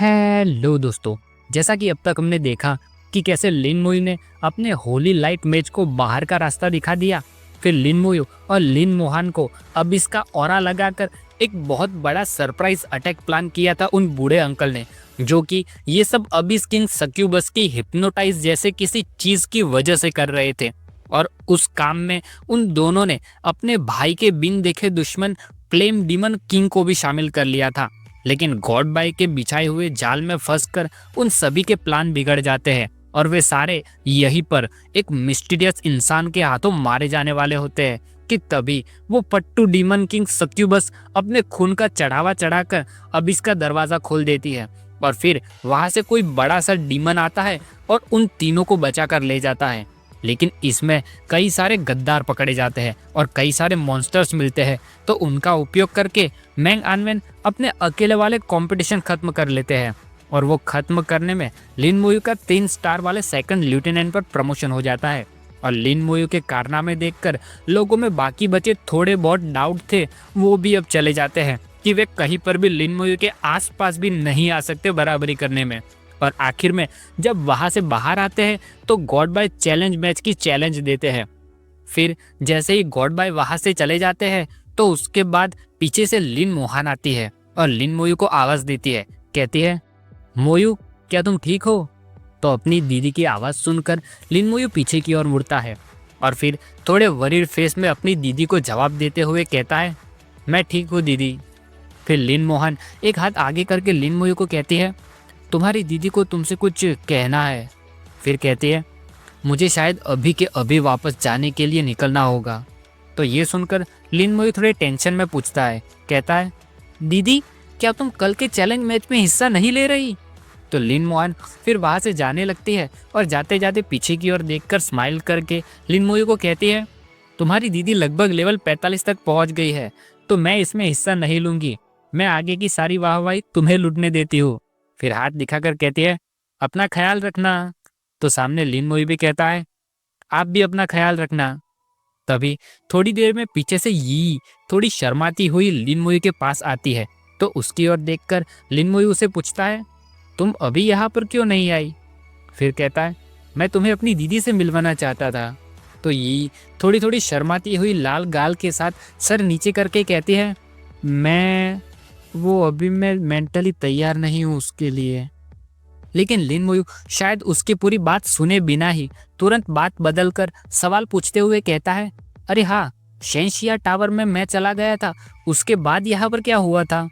Hello दोस्तों। जैसा कि अब तक हमने देखा कि कैसे लिन मोयू ने अपने होली लाइट मैच को बाहर का रास्ता दिखा दिया। फिर लिन मोयू और लिन मोहन को अब इसका ऑरा लगाकर एक बहुत बड़ा सरप्राइज अटैक प्लान किया था उन बूढ़े अंकल ने, जो कि ये सब अबिस किंग सक्यूबस की हिप्नोटाइज जैसे किसी चीज की वजह से कर रहे थे। और उस काम में उन दोनों ने अपने भाई के बिन देखे दुश्मन फ्लेम डीमन किंग को भी शामिल कर लिया था। लेकिन गॉड बाई के बिछाए हुए जाल में फंसकर उन सभी के प्लान बिगड़ जाते हैं और वे सारे यहीं पर एक मिस्टीरियस इंसान के हाथों मारे जाने वाले होते हैं कि तभी वो पट्टू डीमन किंग सक्यूबस अपने खून का चढ़ावा चढ़ाकर अब इसका दरवाजा खोल देती है। और फिर वहां से कोई बड़ा सा डीमन आता है और उन तीनों को बचा कर ले जाता है। लेकिन इसमें कई सारे गद्दार पकड़े जाते हैं और कई सारे मॉन्स्टर्स मिलते हैं, तो उनका उपयोग करके मैंग आनवेन अपने अकेले वाले कंपटीशन खत्म कर लेते हैं। और वो खत्म करने में लिन मोयू का 3 स्टार वाले सेकंड लेफ्टिनेंट पर प्रमोशन हो जाता है। और लिन मोयू के कारनामे देखकर लोगों में बाकी बचे थोड़े बहुत डाउट थे, वो भी अब चले जाते हैं कि वे कहीं पर भी लिन मोयू के आसपास भी नहीं आ सकते बराबरी करने में। और आखिर में जब वहां से बाहर आते हैं तो गॉड बाय चैलेंज मैच की चैलेंज देते हैं। फिर जैसे ही गॉड बाय वहां से चले जाते हैं तो उसके बाद पीछे से लिन मोहन आती है और लिन मोयू को आवाज देती है, कहती है, मोयू क्या तुम ठीक हो? तो अपनी दीदी की आवाज सुनकर लिन मोयू पीछे की ओर मुड़ता है और फिर थोड़े वरीड फेस में अपनी दीदी को जवाब देते हुए कहता है, मैं ठीक हूँ दीदी। फिर लिन मोहन एक हाथ आगे करके लिन मोयू को कहती है, तुम्हारी दीदी को तुमसे कुछ कहना है। फिर कहती है, मुझे शायद अभी के अभी वापस जाने के लिए निकलना होगा। तो ये सुनकर लिन मोयू थोड़े टेंशन में पूछता है, कहता है, दीदी क्या तुम कल के चैलेंज मैच में हिस्सा नहीं ले रही? तो लिन मोहन फिर वहां से जाने लगती है और जाते जाते पीछे की ओर देखकर स्माइल करके लिन मोयू को कहती है, तुम्हारी दीदी लगभग लेवल 45 तक पहुंच गई है, तो मैं इसमें हिस्सा नहीं लूंगी। मैं आगे की सारी वाहवाही तुम्हें लूटने देती हूँ। फिर हाथ दिखाकर कहती है, अपना ख्याल रखना। तो सामने लिन मोयू भी कहता है, आप भी अपना ख्याल रखना। तभी थोड़ी देर में पीछे से यी थोड़ी शर्माती हुई लिन मोयू के पास आती है। तो उसकी ओर देखकर लिन मोयू उसे पूछता है, तुम अभी यहाँ पर क्यों नहीं आई? फिर कहता है, मैं तुम्हें अपनी दीदी से मिलवाना चाहता था। तो यी थोड़ी थोड़ी शर्माती हुई लाल गाल के साथ सर नीचे करके कहती है, अभी मैं मेंटली तैयार नहीं हूँ उसके लिए। लेकिन लिन मोयू शायद उसकी पूरी बात सुने बिना ही तुरंत बात बदलकर सवाल पूछते हुए कहता है, अरे हाँ, शेंशिया टावर में मैं चला गया था, उसके बाद यहाँ पर क्या हुआ था?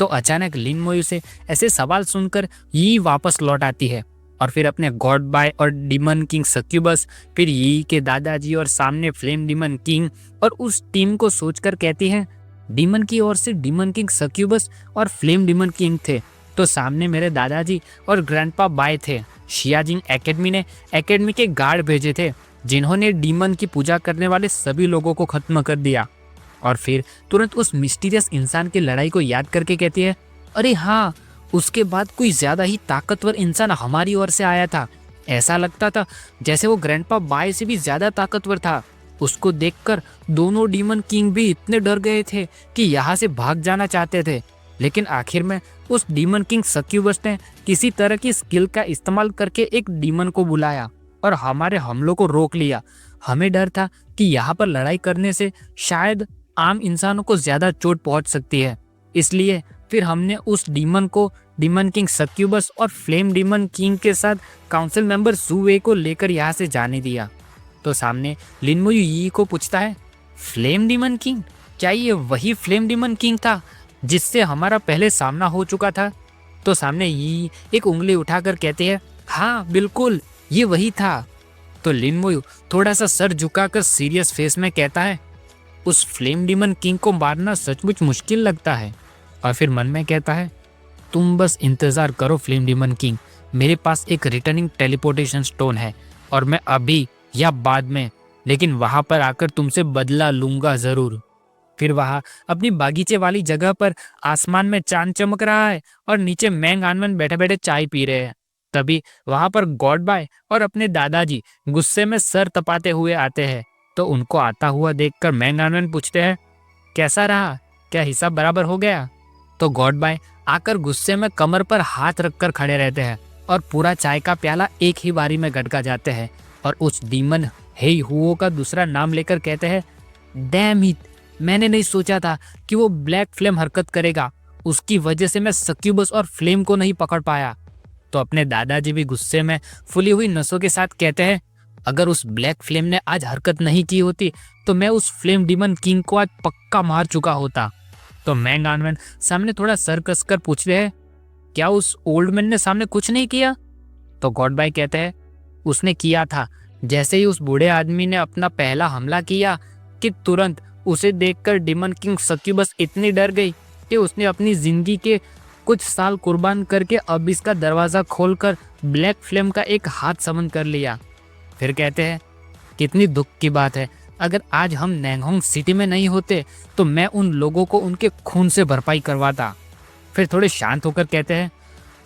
तो अचानक लिन मोयू से ऐसे सवाल सुनकर यी वापस लौट आती है और फिर अपने गॉड बाय और डीमन किंग सक्यूबस, फिर यी के दादाजी और सामने फ्लेम डीमन किंग और उस टीम को सोचकर कहती है, डीमन की ओर से डीमन किंग सक्यूबस और फ्लेम डीमन किंग थे, तो सामने मेरे दादाजी और ग्रैंडपा बाय थे। शियाजिंग एकेडमी ने एकेडमी के गार्ड भेजे थे जिन्होंने डीमन की पूजा करने वाले सभी लोगों को खत्म कर दिया। और फिर तुरंत उस मिस्टीरियस इंसान की लड़ाई को याद करके कहती है, अरे हाँ, उसके बाद कोई ज्यादा ही ताकतवर इंसान हमारी ओर से आया था। ऐसा लगता था जैसे वो ग्रैंडपा बाय से भी ज्यादा ताकतवर था। उसको देखकर दोनों डीमन किंग भी इतने डर गए थे कि यहाँ से भाग जाना चाहते थे। लेकिन आखिर में उस डीमन किंग सक्यूबस ने किसी तरह की स्किल का इस्तेमाल करके एक डीमन को बुलाया और हमारे हमलों को रोक लिया। हमें डर था कि यहाँ पर लड़ाई करने से शायद आम इंसानों को ज्यादा चोट पहुंच सकती है, इसलिए फिर हमने उस डीमन को डीमन किंग सक्यूबस और फ्लेम डीमन किंग के साथ काउंसिल मेंबर सुवे को लेकर यहाँ से जाने दिया। तो सामने लिन मोयू यी को पूछता है, फ्लेम डीमन किंग? क्या ये वही फ्लेम डीमन किंग था जिससे हमारा पहले सामना हो चुका था? तो सामने यी एक उंगली उठाकर कहते हैं, हाँ बिल्कुल, ये वही था। तो लिन मोयू थोड़ा सा सर झुकाकर सीरियस फेस में कहता है, उस फ्लेम डीमन किंग को मारना सचमुच मुश्किल लगता है। और फिर मन में कहता है, तुम बस इंतजार करो फ्लेम डीमन किंग, मेरे पास एक रिटर्निंग टेलीपोर्टेशन स्टोन है और मैं अभी या बाद में, लेकिन वहां पर आकर तुमसे बदला लूंगा जरूर। फिर वहां अपनी बागीचे वाली जगह पर आसमान में चांद चमक रहा है और नीचे मैंग आनवन बैठे बैठे चाय पी रहे हैं। तभी वहां पर गॉड बाय और अपने दादाजी गुस्से में सर तपाते हुए आते हैं। तो उनको आता हुआ देखकर मैंग आनवन पूछते हैं, कैसा रहा? क्या हिसाब बराबर हो गया? तो गॉड बाय आकर गुस्से में कमर पर हाथ रखकर खड़े रहते हैं और पूरा चाय का प्याला एक ही बारी में गटका जाते हैं और उस डीमन हे हुओ का दूसरा नाम लेकर कहते हैं, डैम इट, मैंने नहीं सोचा था कि वो ब्लैक फ्लेम हरकत करेगा। उसकी वजह से मैं सक्यूबस और फ्लेम को नहीं पकड़ पाया। तो अपने दादाजी भी गुस्से में फुली हुई नसों के साथ कहते हैं, अगर उस ब्लैक फ्लेम ने आज हरकत नहीं की होती तो मैं उस फ्लेम डीमन किंग को आज पक्का मार चुका होता। तो मैंग आनवेन सामने थोड़ा सर कसकर पूछते हैं, क्या उस ओल्ड मैन ने सामने कुछ नहीं किया? तो गॉड बाय कहते हैं, उसने किया था। जैसे ही उस बूढ़े आदमी ने अपना पहला हमला किया कि तुरंत उसे देखकर डीमन किंग सक्यूबस इतनी डर गई कि उसने अपनी जिंदगी के कुछ साल कुर्बान करके अबिस का दरवाजा खोलकर ब्लैक फ्लेम का एक हाथ समन कर लिया। फिर कहते हैं, कितनी दुख की बात है, अगर आज हम नैंगहोंग सिटी में नहीं होते तो मैं उन लोगों को उनके खून से भरपाई करवाता। फिर थोड़े शांत होकर कहते हैं,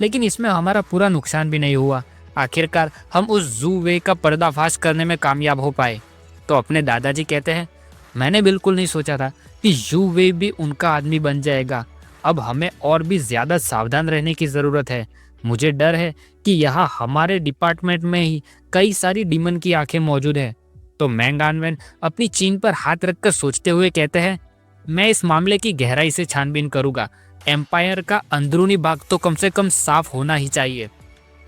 लेकिन इसमें हमारा पूरा नुकसान भी नहीं हुआ। आखिरकार हम उस जू वे का पर्दाफाश करने में कामयाब हो पाए। तो अपने दादाजी कहते हैं, मैंने बिल्कुल नहीं सोचा था कि जू वे भी उनका आदमी बन जाएगा। अब हमें और भी ज़्यादा सावधान रहने की ज़रूरत है। मुझे डर है कि यहाँ हमारे डिपार्टमेंट में ही कई सारी डीमन की आंखें मौजूद है। तो मैंग आनवेन अपनी चीन पर हाथ रखकर सोचते हुए कहते हैं, मैं इस मामले की गहराई से छानबीन करूंगा। एम्पायर का अंदरूनी भाग तो कम से कम साफ होना ही चाहिए।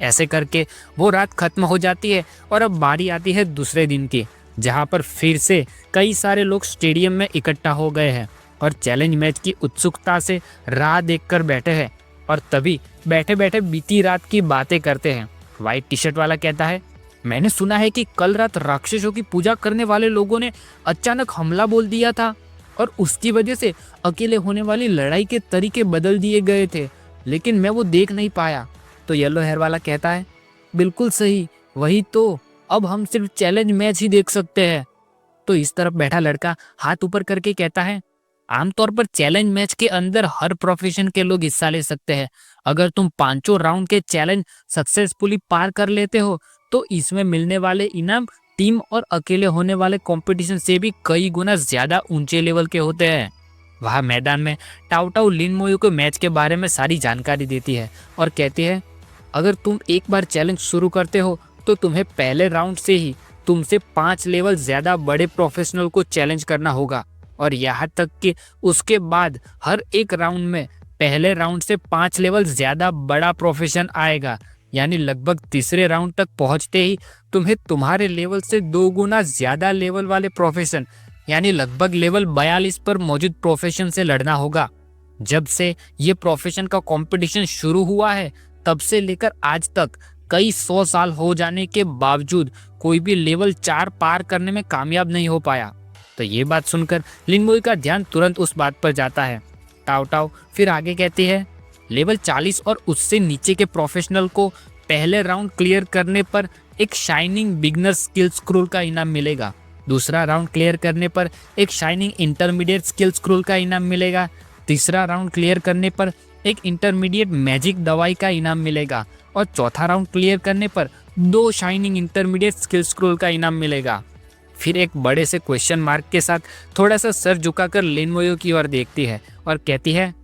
ऐसे करके वो रात खत्म हो जाती है और अब बारी आती है दूसरे दिन की, जहां पर फिर से कई सारे लोग स्टेडियम में इकट्ठा हो गए हैं और चैलेंज मैच की उत्सुकता से राह देखकर बैठे हैं। और तभी बैठे बैठे बीती रात की बातें करते हैं। व्हाइट टी शर्ट वाला कहता है, मैंने सुना है कि कल रात राक्षसों की पूजा करने वाले लोगों ने अचानक हमला बोल दिया था और उसकी वजह से अकेले होने वाली लड़ाई के तरीके बदल दिए गए थे, लेकिन मैं वो देख नहीं पाया। तो येलो हेयर वाला कहता है, बिल्कुल सही, वही तो, अब हम सिर्फ चैलेंज मैच ही देख सकते हैं। तो इस तरफ बैठा लड़का हाथ ऊपर करके कहता है, आमतौर पर चैलेंज मैच के अंदर हर प्रोफेशन के लोग हिस्सा ले सकते हैं। अगर तुम पांचों राउंड के चैलेंज सक्सेसफुली पार कर लेते हो तो इसमें मिलने वाले इनाम टीम और अकेले होने वाले कंपटीशन से भी कई गुना ज्यादा ऊंचे लेवल के होते हैं। वहाँ मैदान में टाउ टाउ लिन मोयू को मैच के बारे में सारी जानकारी देती है और कहती है, अगर तुम एक बार चैलेंज शुरू करते हो तो तुम्हें पहले राउंड से ही तुमसे 5 लेवल ज्यादा बड़े प्रोफेशनल को चैलेंज करना होगा और यहाँ तक कि उसके बाद हर एक राउंड में पहले राउंड से 5 लेवल ज्यादा बड़ा प्रोफेशन आएगा। यानी लगभग तीसरे राउंड तक पहुंचते ही तुम्हें तुम्हारे लेवल से 2 गुना ज्यादा लेवल वाले प्रोफेशन यानी लगभग लेवल 42 पर मौजूद प्रोफेशन से लड़ना होगा। जब से ये प्रोफेशन का कंपटीशन शुरू हुआ है तब से लेकर आज तक कई 100 साल हो जाने के बावजूद कोई भी लेवल 4 पार करने में कामयाब नहीं हो पाया। तो ये बात सुनकर लिन मोयू का ध्यान तुरंत उस बात पर जाता है। टाओ टाओ फिर आगे कहती है, लेवल 40 और उससे नीचे के प्रोफेशनल को पहले राउंड क्लियर करने पर एक शाइनिंग बिगनर स्किल स्क्रोल का इनाम मिलेगा। दूसरा राउंड क्लियर करने पर एक शाइनिंग इंटरमीडिएट स्किल स्क्रोल का इनाम मिलेगा। तीसरा राउंड क्लियर करने पर एक इंटरमीडिएट मैजिक दवाई का इनाम मिलेगा और चौथा राउंड क्लियर करने पर 2 शाइनिंग इंटरमीडिएट स्किल स्क्रोल का इनाम मिलेगा। फिर एक बड़े से क्वेश्चन मार्क के साथ थोड़ा सा सर झुकाकर लिन मोयू की ओर देखती है और कहती है,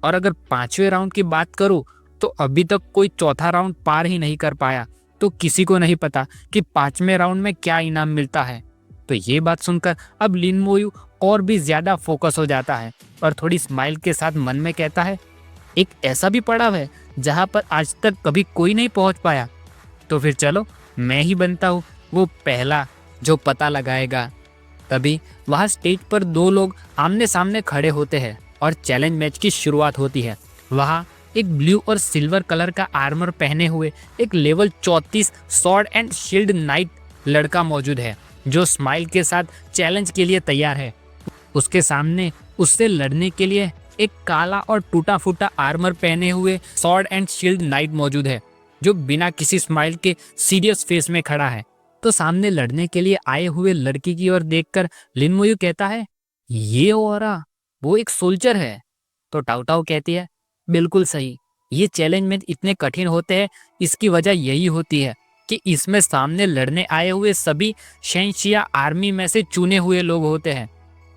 और अगर 5वें राउंड की बात करूं तो अभी तक कोई चौथा राउंड पार ही नहीं कर पाया, तो किसी को नहीं पता कि 5वें राउंड में क्या इनाम मिलता है। तो ये बात सुनकर अब लिन मोयू और भी ज्यादा फोकस हो जाता है और थोड़ी स्माइल के साथ मन में कहता है, एक ऐसा भी पड़ाव है जहां पर आज तक कभी कोई नहीं पहुंच पाया, तो फिर चलो मैं ही बनता हूँ वो पहला जो पता लगाएगा। तभी वहाँ स्टेज पर 2 लोग आमने सामने खड़े होते हैं और चैलेंज मैच की शुरुआत होती है। वहाँ एक ब्लू और सिल्वर कलर का आर्मर पहने हुए एक level 34 sword and shield night लड़का मौजूद है जो स्माइल के साथ चैलेंज के लिए तैयार है। उसके सामने उससे लड़ने के लिए एक काला और टूटा फूटा आर्मर पहने हुए सॉर्ड एंड शील्ड नाइट मौजूद है जो बिना किसी स्माइल के सीरियस फेस में खड़ा है। तो सामने लड़ने के लिए आए हुए लड़की की ओर देखकर लिन मोयू कहता है, ये औरा वो एक सोल्जर है। तो टाओ टाओ कहती है, बिल्कुल सही, ये चैलेंज में इतने कठिन होते हैं इसकी वजह यही होती है कि इसमें सामने लड़ने आए हुए सभी शेंशिया आर्मी में से चुने हुए लोग होते हैं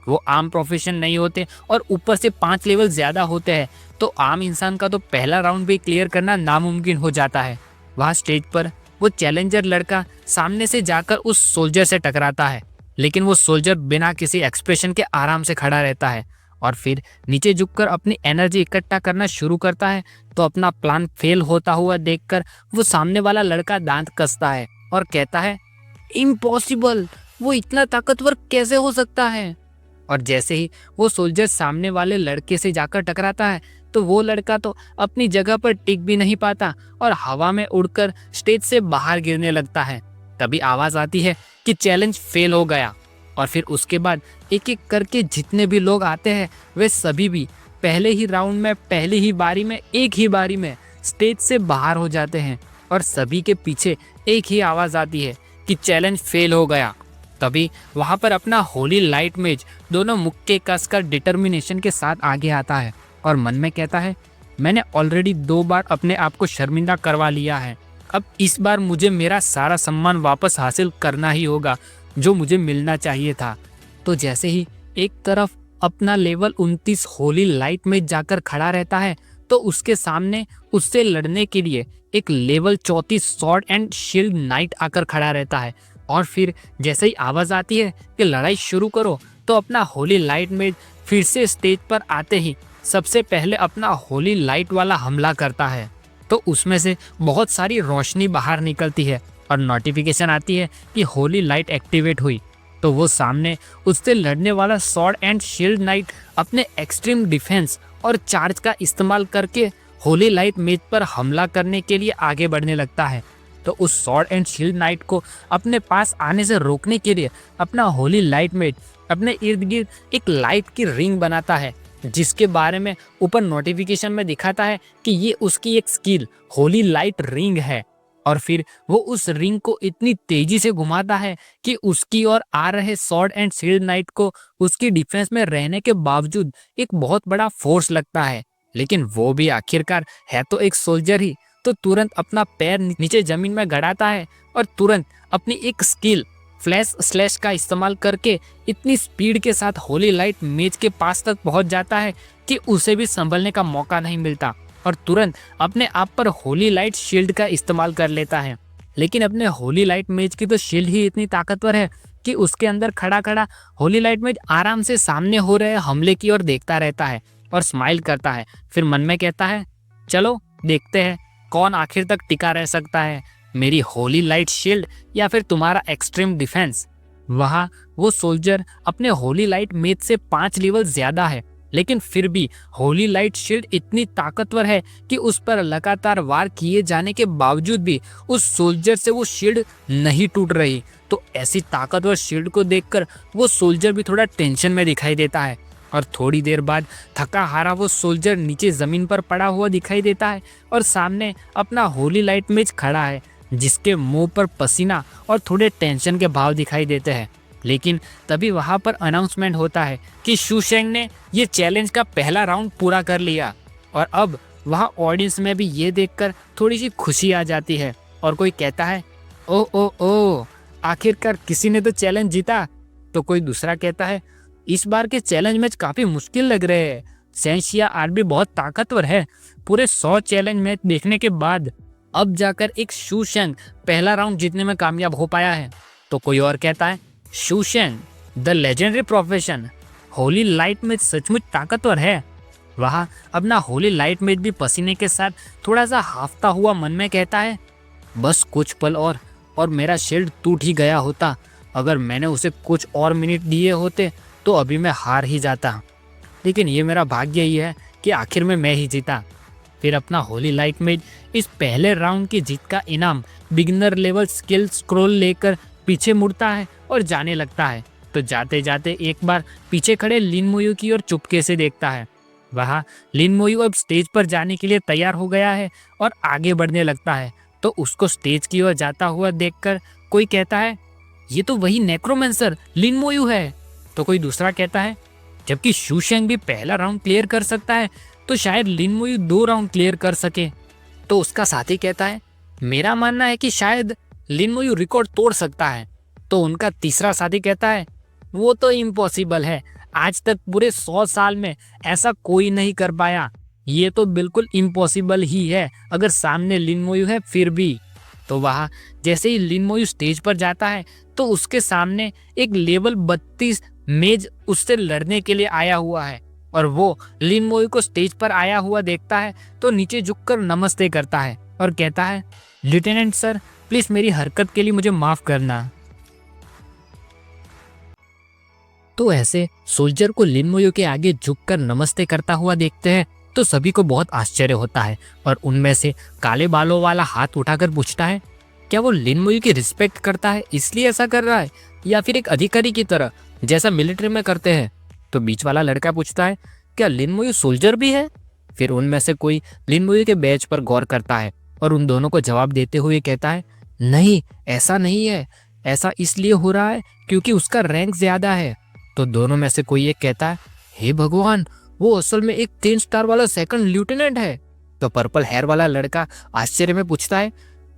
वो आम प्रोफेशन नहीं होते और ऊपर से 5 लेवल ज़्यादा होते हैं, तो आम इंसान का तो पहला राउंड भी क्लियर करना नामुमकिन हो जाता है। वहाँ स्टेज पर वो चैलेंजर लड़का सामने से जाकर उस सोल्जर से टकराता है, लेकिन वो सोल्जर बिना किसी एक्सप्रेशन के आराम से खड़ा रहता है और फिर नीचे झुककर अपनी एनर्जी इकट्ठा करना शुरू करता है। तो अपना प्लान फेल होता हुआ देखकर वो सामने वाला लड़का दांत कसता है और कहता है, इम्पॉसिबल, वो इतना ताकतवर कैसे हो सकता है। और जैसे ही वो सोल्जर सामने वाले लड़के से जाकर टकराता है, तो वो लड़का तो अपनी जगह पर टिक भी नहीं पाता और हवा में उड़कर स्टेज से बाहर गिरने लगता है। तभी आवाज आती है कि चैलेंज फेल हो गया। और फिर उसके बाद एक एक करके जितने भी लोग आते हैं वे सभी भी पहले ही राउंड में, पहली ही बारी में, एक ही बारी में स्टेज से बाहर हो जाते हैं और सभी के पीछे एक ही आवाज आती है कि चैलेंज फेल हो गया। तभी वहाँ पर अपना होली लाइट मेज दोनों मुक्के कसकर डिटर्मिनेशन के साथ आगे आता है और मन में कहता है, मैंने ऑलरेडी 2 बार अपने आप को शर्मिंदा करवा लिया है, अब इस बार मुझे मेरा सारा सम्मान वापस हासिल करना ही होगा जो मुझे मिलना चाहिए था। तो जैसे ही एक तरफ अपना लेवल 29 होली लाइट में जाकर खड़ा रहता है, तो उसके सामने उससे लड़ने के लिए एक level 34 sword and shield night आकर खड़ा रहता है। और फिर जैसे ही आवाज आती है कि लड़ाई शुरू करो, तो अपना होली लाइट में फिर से स्टेज पर आते ही सबसे पहले अपना होली लाइट वाला हमला करता है। तो उसमें से बहुत सारी रोशनी बाहर निकलती है और नोटिफिकेशन आती है कि होली लाइट एक्टिवेट हुई। तो वो सामने उससे लड़ने वाला सॉर्ड एंड शील्ड नाइट अपने एक्सट्रीम डिफेंस और चार्ज का इस्तेमाल करके होली लाइट मेज पर हमला करने के लिए आगे बढ़ने लगता है। तो उस सॉर्ड एंड शील्ड नाइट को अपने पास आने से रोकने के लिए अपना होली लाइट मेज अपने इर्द गिर्द एक लाइट की रिंग बनाता है, जिसके बारे में ऊपर नोटिफिकेशन में दिखाता है कि ये उसकी एक स्किल होली लाइट रिंग है। और फिर वो उस रिंग को इतनी तेजी से घुमाता है कि उसकी ओर आ रहे सॉर्ड एंड शील्ड नाइट को उसकी डिफेंस में रहने के बावजूद एक बहुत बड़ा फोर्स लगता है। लेकिन वो भी आखिरकार है तो एक सोल्जर ही, तो तुरंत अपना पैर नीचे जमीन में गड़ाता है और तुरंत अपनी एक स्किल फ्लैश स्लैश का इस्तेमाल करके इतनी स्पीड के साथ होली लाइट मेज के पास तक पहुंच जाता है कि उसे भी संभलने का मौका नहीं मिलता और तुरंत अपने आप पर होली लाइट शील्ड का इस्तेमाल कर लेता है। लेकिन अपने होली लाइट मेज की तो शील्ड ही इतनी ताकतवर है कि उसके अंदर खड़ा खड़ा होली लाइट मेज आराम से सामने हो रहे हमले की ओर देखता रहता है और स्माइल करता है। फिर मन में कहता है, चलो देखते हैं कौन आखिर तक टिका रह सकता है, मेरी होली लाइट शील्ड या फिर तुम्हारा एक्सट्रीम डिफेंस। वहाँ वो सोल्जर अपने होली लाइट मेज से 5 लेवल ज्यादा है, लेकिन फिर भी होली लाइट शील्ड इतनी ताकतवर है कि उस पर लगातार वार किए जाने के बावजूद भी उस सोल्जर से वो शील्ड नहीं टूट रही। तो ऐसी ताकतवर शील्ड को देखकर वो सोल्जर भी थोड़ा टेंशन में दिखाई देता है और थोड़ी देर बाद थका हारा वो सोल्जर नीचे जमीन पर पड़ा हुआ दिखाई देता है और सामने अपना होली लाइट मेज खड़ा है, जिसके मुंह पर पसीना और थोड़े टेंशन के भाव दिखाई देते हैं। लेकिन तभी वहां पर अनाउंसमेंट होता है कि शूशेंग ने ये चैलेंज का पहला राउंड पूरा कर लिया। और अब वहां ऑडियंस में भी ये देखकर थोड़ी सी खुशी आ जाती है और कोई कहता है, ओ ओ ओ, आखिरकार किसी ने तो चैलेंज जीता। तो कोई दूसरा कहता है, इस बार के चैलेंज मैच काफी मुश्किल लग रहे हैं, सेंशिया आरबी बहुत ताकतवर है। पूरे 100 चैलेंज मैच देखने के बाद अब जाकर एक शूशेंग पहला राउंड जीतने में कामयाब हो पाया है। तो कोई और कहता है, शूशेंग the legendary profession, holy light में सचमुच ताकतवर है। वहाँ अपना होली लाइट में भी पसीने के साथ थोड़ा सा हाफता हुआ मन में कहता है, बस कुछ पल और मेरा शील्ड टूट ही गया होता। अगर मैंने उसे कुछ और मिनट दिए होते तो अभी मैं हार ही जाता, लेकिन ये मेरा भाग्य ही है कि आखिर में मैं ही जीता। फिर अपना होली लाइट में इस पहले राउंड की जीत का इनाम बिगिनर लेवल स्किल स्क्रॉल लेकर पीछे मुड़ता है और जाने लगता है। तो जाते जाते एक बार पीछे खड़े लिन मोयू की ओर चुपके से देखता है। वहाँ लिन मोयू अब स्टेज पर जाने के लिए तैयार हो गया है और आगे बढ़ने लगता है। तो उसको स्टेज की ओर जाता हुआ देखकर कोई कहता है, ये तो वही नेक्रोमेंसर लिन मोयू है। तो कोई दूसरा कहता है, जबकि शूशेंग भी पहला राउंड क्लियर कर सकता है तो शायद लिन मोयू 2 राउंड क्लियर कर सके। तो उसका साथी कहता है, मेरा मानना है कि शायद लिन मोयू रिकॉर्ड तोड़ सकता है। तो उनका तीसरा साथी कहता है, वो तो इम्पॉसिबल है, आज तक पूरे 100 साल में ऐसा कोई नहीं कर पाया। ये तो बिल्कुल इम्पॉसिबल ही है अगर सामने लिन मोयू है फिर भी। तो वहाँ जैसे ही लिन मोयू स्टेज पर जाता है तो उसके सामने एक लेवल 32 मेज उससे लड़ने के लिए आया हुआ है और वो लिन मोयू को स्टेज पर आया हुआ देखता है तो नीचे झुककर नमस्ते करता है और कहता है, लेफ्टिनेंट सर, प्लीज मेरी हरकत के लिए मुझे माफ करना। तो ऐसे सोल्जर को लिन मोयू के आगे झुककर नमस्ते करता हुआ देखते हैं तो सभी को बहुत आश्चर्य होता है और उनमें से काले बालों वाला हाथ उठाकर पूछता है, क्या वो लिन मोयू की रिस्पेक्ट करता है इसलिए ऐसा कर रहा है, या फिर एक अधिकारी की तरह जैसा मिलिट्री में करते हैं। तो बीच वाला लड़का पूछता है, क्या लिन मोयू सोल्जर भी है। फिर उनमें से कोई लिन मोयू के बैच पर गौर करता है और उन दोनों को जवाब देते हुए कहता है, नहीं ऐसा नहीं है, ऐसा इसलिए हो रहा है क्योंकि उसका रैंक ज्यादा है। तो दोनों में से कोई एक कहता है, हे भगवान, वो असल में एक 3 स्टार वाला सेकंड लेफ्टिनेंट है। तो पर्पल हेयर वाला लड़का आश्चर्य में पूछता है,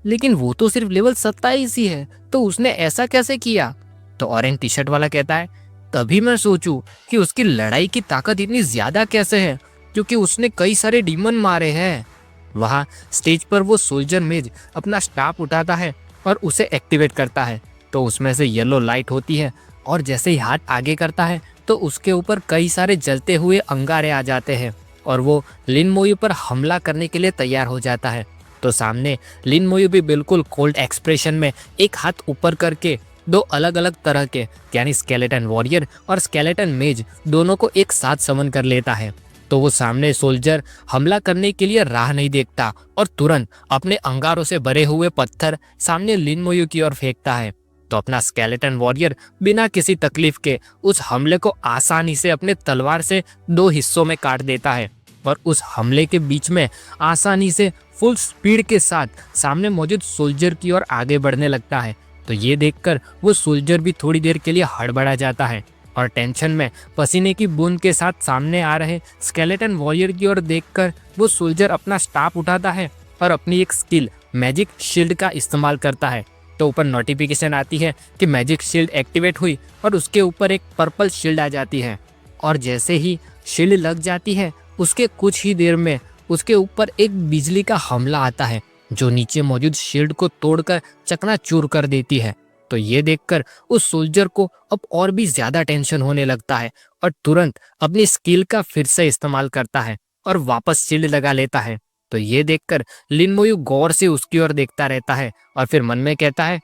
लेकिन वो तो सिर्फ लेवल 27 ही है, तो उसने ऐसा कैसे किया। तो ऑरेंज टी शर्ट वाला कहता है, तभी मैं सोचूं कि उसकी लड़ाई की ताकत इतनी ज्यादा कैसे है, क्योंकि उसने कई सारे डीमन मारे हैं। वहाँ स्टेज पर वो सोल्जर मेज अपना स्टाफ उठाता है और उसे एक्टिवेट करता है तो उसमें से येलो लाइट होती है और जैसे ही हाथ आगे करता है तो उसके ऊपर कई सारे जलते हुए अंगारे आ जाते हैं और वो लिन मोयू पर हमला करने के लिए तैयार हो जाता है। तो सामने लिन मोयू भी बिल्कुल कोल्ड एक्सप्रेशन में एक हाथ ऊपर करके दो अलग अलग तरह के यानी स्केलेटन वॉरियर और स्केलेटन मेज दोनों को एक साथ समन कर लेता है। तो वो सामने सोल्जर हमला करने के लिए राह नहीं देखता और तुरंत अपने अंगारों से भरे हुए पत्थर सामने लिन मोयू की ओर फेंकता है। तो अपना स्केलेटन वॉरियर बिना किसी तकलीफ के उस हमले को आसानी से अपने तलवार से 2 हिस्सों में काट देता है और उस हमले के बीच में आसानी से फुल स्पीड के साथ सामने मौजूद सोल्जर की ओर आगे बढ़ने लगता है। तो ये देखकर वो सोल्जर भी थोड़ी देर के लिए हड़बड़ा जाता है और टेंशन में पसीने की बूंद के साथ सामने आ रहे स्केलेटन वॉरियर की ओर देखकर वो सोल्जर अपना स्टाफ उठाता है और अपनी एक स्किल मैजिक शील्ड का इस्तेमाल करता है। तो ऊपर नोटिफिकेशन आती है कि मैजिक शील्ड एक्टिवेट हुई और उसके ऊपर एक पर्पल शील्ड आ जाती है और जैसे ही शील्ड लग जाती है उसके कुछ ही देर में उसके ऊपर एक बिजली का हमला आता है जो नीचे मौजूद शील्ड को तोड़कर चकनाचूर कर देती है। तो ये देखकर उस सोल्जर को अब और भी ज्यादा टेंशन होने लगता है और तुरंत अपनी स्किल का फिर से इस्तेमाल करता है और वापस शील्ड लगा लेता है। तो ये देखकर लिन मोयू गौर से उसकी ओर देखता रहता है और फिर मन में कहता है,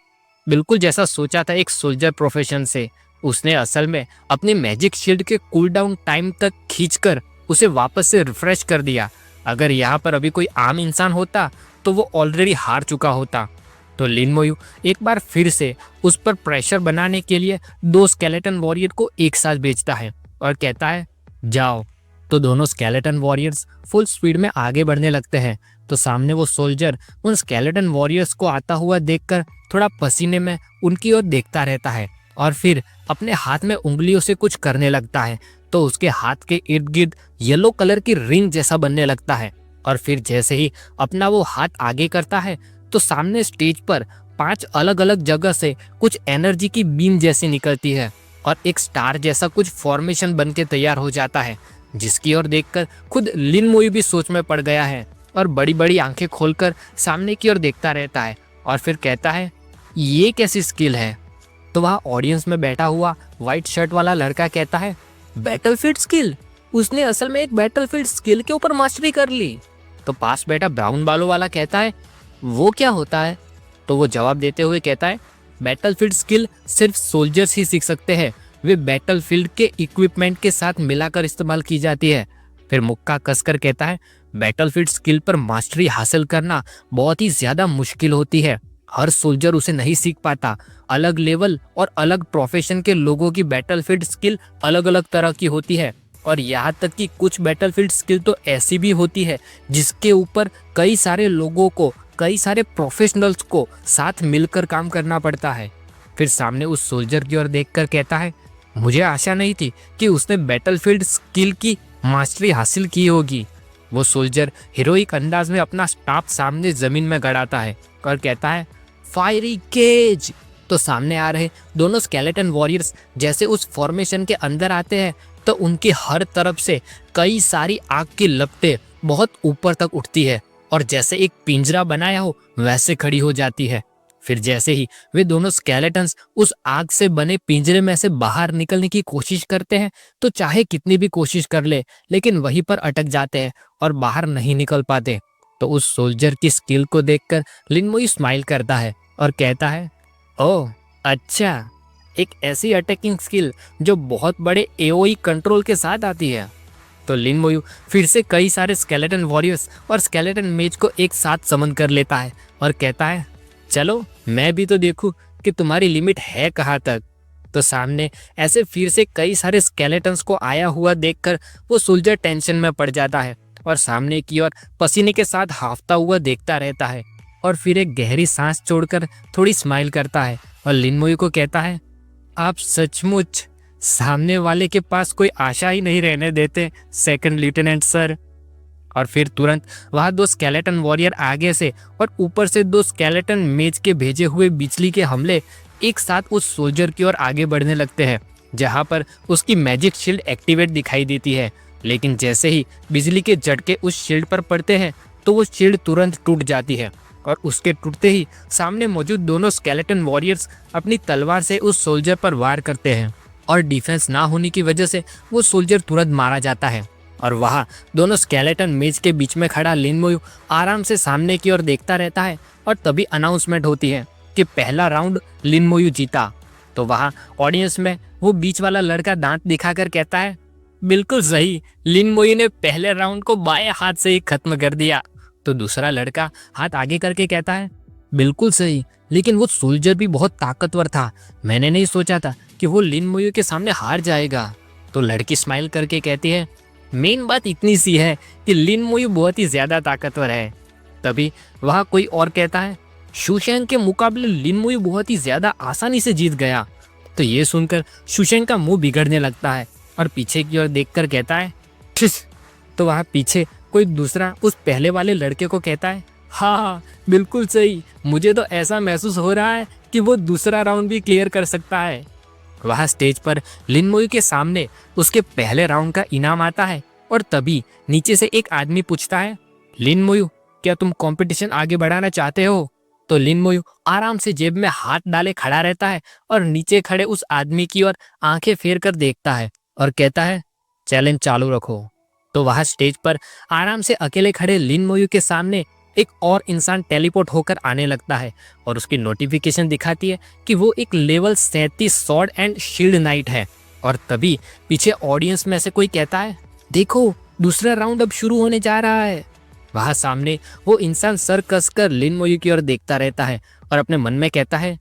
बिल्कुल जैसा सोचा था एक सोल्जर प्रोफेशन से, उसने असल में अपनी मैजिक शील्ड के कूल डाउन टाइम तक खींचकर उसे वापस से रिफ्रेश कर दिया। अगर यहाँ पर अभी कोई आम इंसान होता तो वो ऑलरेडी हार चुका होता। तो लिन मोयू एक बार फिर से उस पर प्रेशर बनाने के लिए 2 स्केलेटन वॉरियर को एक साथ भेजता है और कहता है, जाओ। तो दोनों स्केलेटन वॉरियर्स फुल स्पीड में आगे बढ़ने लगते हैं। तो सामने वो सोल्जर उन स्केलेटन वॉरियर्स को आता हुआ देखकर थोड़ा पसीने में उनकी ओर देखता रहता है और फिर अपने हाथ में उंगलियों से कुछ करने लगता है। तो उसके हाथ के इर्द गिर्द येलो कलर की रिंग जैसा बनने लगता है और फिर जैसे ही अपना वो हाथ आगे करता है तो सामने स्टेज पर 5 अलग अलग जगह से कुछ एनर्जी की बीम जैसी निकलती है और एक स्टार जैसा कुछ फॉर्मेशन बन के तैयार हो जाता है, जिसकी ओर देखकर खुद लिन मोयू भी सोच में पड़ गया है और बड़ी बड़ी आंखें खोलकर सामने की ओर देखता रहता है और फिर कहता है, ये कैसी स्किल है। तो वहाँ ऑडियंस में बैठा हुआ व्हाइट शर्ट वाला लड़का कहता है, बैटलफील्ड स्किल, उसने असल में एक बैटलफील्ड स्किल के ऊपर मास्टरी कर ली। तो पास बैठा ब्राउन बालों वाला कहता है, वो क्या होता है। तो वो जवाब देते हुए कहता है, बैटलफील्ड स्किल सिर्फ सोल्जर्स ही सीख सकते हैं, वे बैटलफील्ड के इक्विपमेंट के साथ मिलाकर इस्तेमाल की जाती है। फिर मुक्का कसकर कहता है, बैटलफील्ड स्किल पर मास्टरी हासिल करना बहुत ही ज्यादा मुश्किल होती है, हर सोल्जर उसे नहीं सीख पाता। अलग लेवल और अलग प्रोफेशन के लोगों की बैटलफील्ड स्किल अलग अलग तरह की होती है और यहाँ तक कि कुछ बैटलफील्ड स्किल तो ऐसी भी होती है जिसके ऊपर कई सारे लोगों को, कई सारे प्रोफेशनल्स को साथ मिलकर काम करना पड़ता है। फिर सामने उस सोल्जर की ओर देखकर कहता है, मुझे आशा नहीं थी कि उसने बैटलफील्ड स्किल की मास्टरी हासिल की होगी। वो सोल्जर हीरोइक अंदाज में अपना स्टाफ सामने जमीन में गड़ाता है और कहता है, फायरी केज। तो सामने आ रहे दोनों स्केलेटन वॉरियर्स जैसे उस फॉर्मेशन के अंदर आते हैं तो उनकी हर तरफ से कई सारी आग की लपटें बहुत ऊपर तक उठती है और जैसे एक पिंजरा बनाया हो वैसे खड़ी हो जाती है। फिर जैसे ही वे दोनों स्केलेटन्स उस आग से बने पिंजरे में से बाहर निकलने की कोशिश करते हैं तो चाहे कितनी भी कोशिश कर ले लेकिन वहीं पर अटक जाते हैं और बाहर नहीं निकल पाते। तो उस सोल्जर की स्किल को देखकर लिन मोई स्माइल करता है और कहता है, ओह अच्छा, एक ऐसी अटैकिंग स्किल जो बहुत बड़े एओई कंट्रोल के साथ आती है। तो लिन मोयू फिर से कई सारे स्केलेटन वॉरियर्स और स्केलेटन मेज को एक साथ समन कर लेता है और कहता है, चलो मैं भी तो देखूं कि तुम्हारी लिमिट है कहाँ तक। तो सामने ऐसे फिर से कई सारे स्केलेटन्स को आया हुआ देखकर वो सोल्जर टेंशन में पड़ जाता है और सामने की ओर पसीने के साथ हाफता हुआ देखता रहता है और फिर एक गहरी सांस छोड़कर थोड़ी स्माइल करता है और लिन मोयू को कहता है, आप सचमुच सामने वाले के पास कोई आशा ही नहीं रहने देते सेकंड लेफ्टिनेंट सर। और फिर तुरंत वहाँ दो स्केलेटन वॉरियर आगे से और ऊपर से दो स्केलेटन मेज के भेजे हुए बिजली के हमले एक साथ उस सोल्जर की ओर आगे बढ़ने लगते हैं, जहाँ पर उसकी मैजिक शील्ड एक्टिवेट दिखाई देती है। लेकिन जैसे ही बिजली के झटके उस शील्ड पर पड़ते हैं तो वो शील्ड तुरंत टूट जाती है और उसके टूटते ही सामने मौजूद दोनों स्केलेटन वॉरियर्स अपनी तलवार से उस सोल्जर पर वार करते हैं और डिफेंस ना होने की वजह से वो सोल्जर तुरंत मारा जाता है। और वहाँ दोनों स्केलेटन मेज के बीच में खड़ा लिन मोयू आराम से सामने की ओर देखता रहता है और तभी अनाउंसमेंट होती है कि पहला राउंड लिन मोयू जीता। तो वहाँ ऑडियंस में वो बीच वाला लड़का दांत दिखाकर कहता है, बिल्कुल सही, लिन मोयू ने पहले राउंड को बाएं हाथ से ही खत्म कर दिया। तो दूसरा लड़का हाथ आगे करके कहता है, बिल्कुल सही, लेकिन वो सोल्जर भी बहुत ताकतवर था, मैंने नहीं सोचा था कि वो लिन मोयू के सामने हार जाएगा। तो लड़की स्माइल करके कहती है, मेन बात इतनी सी है कि लिन मोयू बहुत ही ज्यादा ताकतवर है। तभी वहाँ कोई और कहता है, शुशेंग के मुकाबले लिन मोयू बहुत ही ज्यादा आसानी से जीत गया। तो ये सुनकर शुशेंग का मुंह बिगड़ने लगता है और पीछे की ओर देखकर कहता है, ठिस। तो वहाँ पीछे कोई दूसरा उस पहले वाले लड़के को कहता है, हाँ बिल्कुल सही, मुझे तो ऐसा महसूस हो रहा है कि वो दूसरा राउंड भी क्लियर कर सकता है। वहाँ स्टेज पर लिन मोयू के सामने उसके पहले राउंड का इनाम आता है और तभी नीचे से एक आदमी पूछता है, लिन मोयू क्या तुम कंपटीशन आगे बढ़ाना चाहते हो? तो लिन मोयू आराम से जेब में हाथ डाले खड़ा रहता है और नीचे खड़े उस आदमी की ओर आंखें फेर कर देखता है और कहता है, चैलेंज चालू रखो। तो वहाँ स्टेज पर आराम से अकेले खड़े लिन मोयू के सामने एक और इंसान टेलीपोर्ट होकर आने लगता है और उसकी नोटिफिकेशन दिखाती है कि वो एक level 37 sword and shield night है। और तभी पीछे ऑडियंस में से कोई कहता है, देखो दूसरा राउंड अब शुरू होने जा रहा है। वहाँ सामने वो इंसान सर कसकर लिन मोयू की ओर देखता रहता है और अपने मन में कहता है,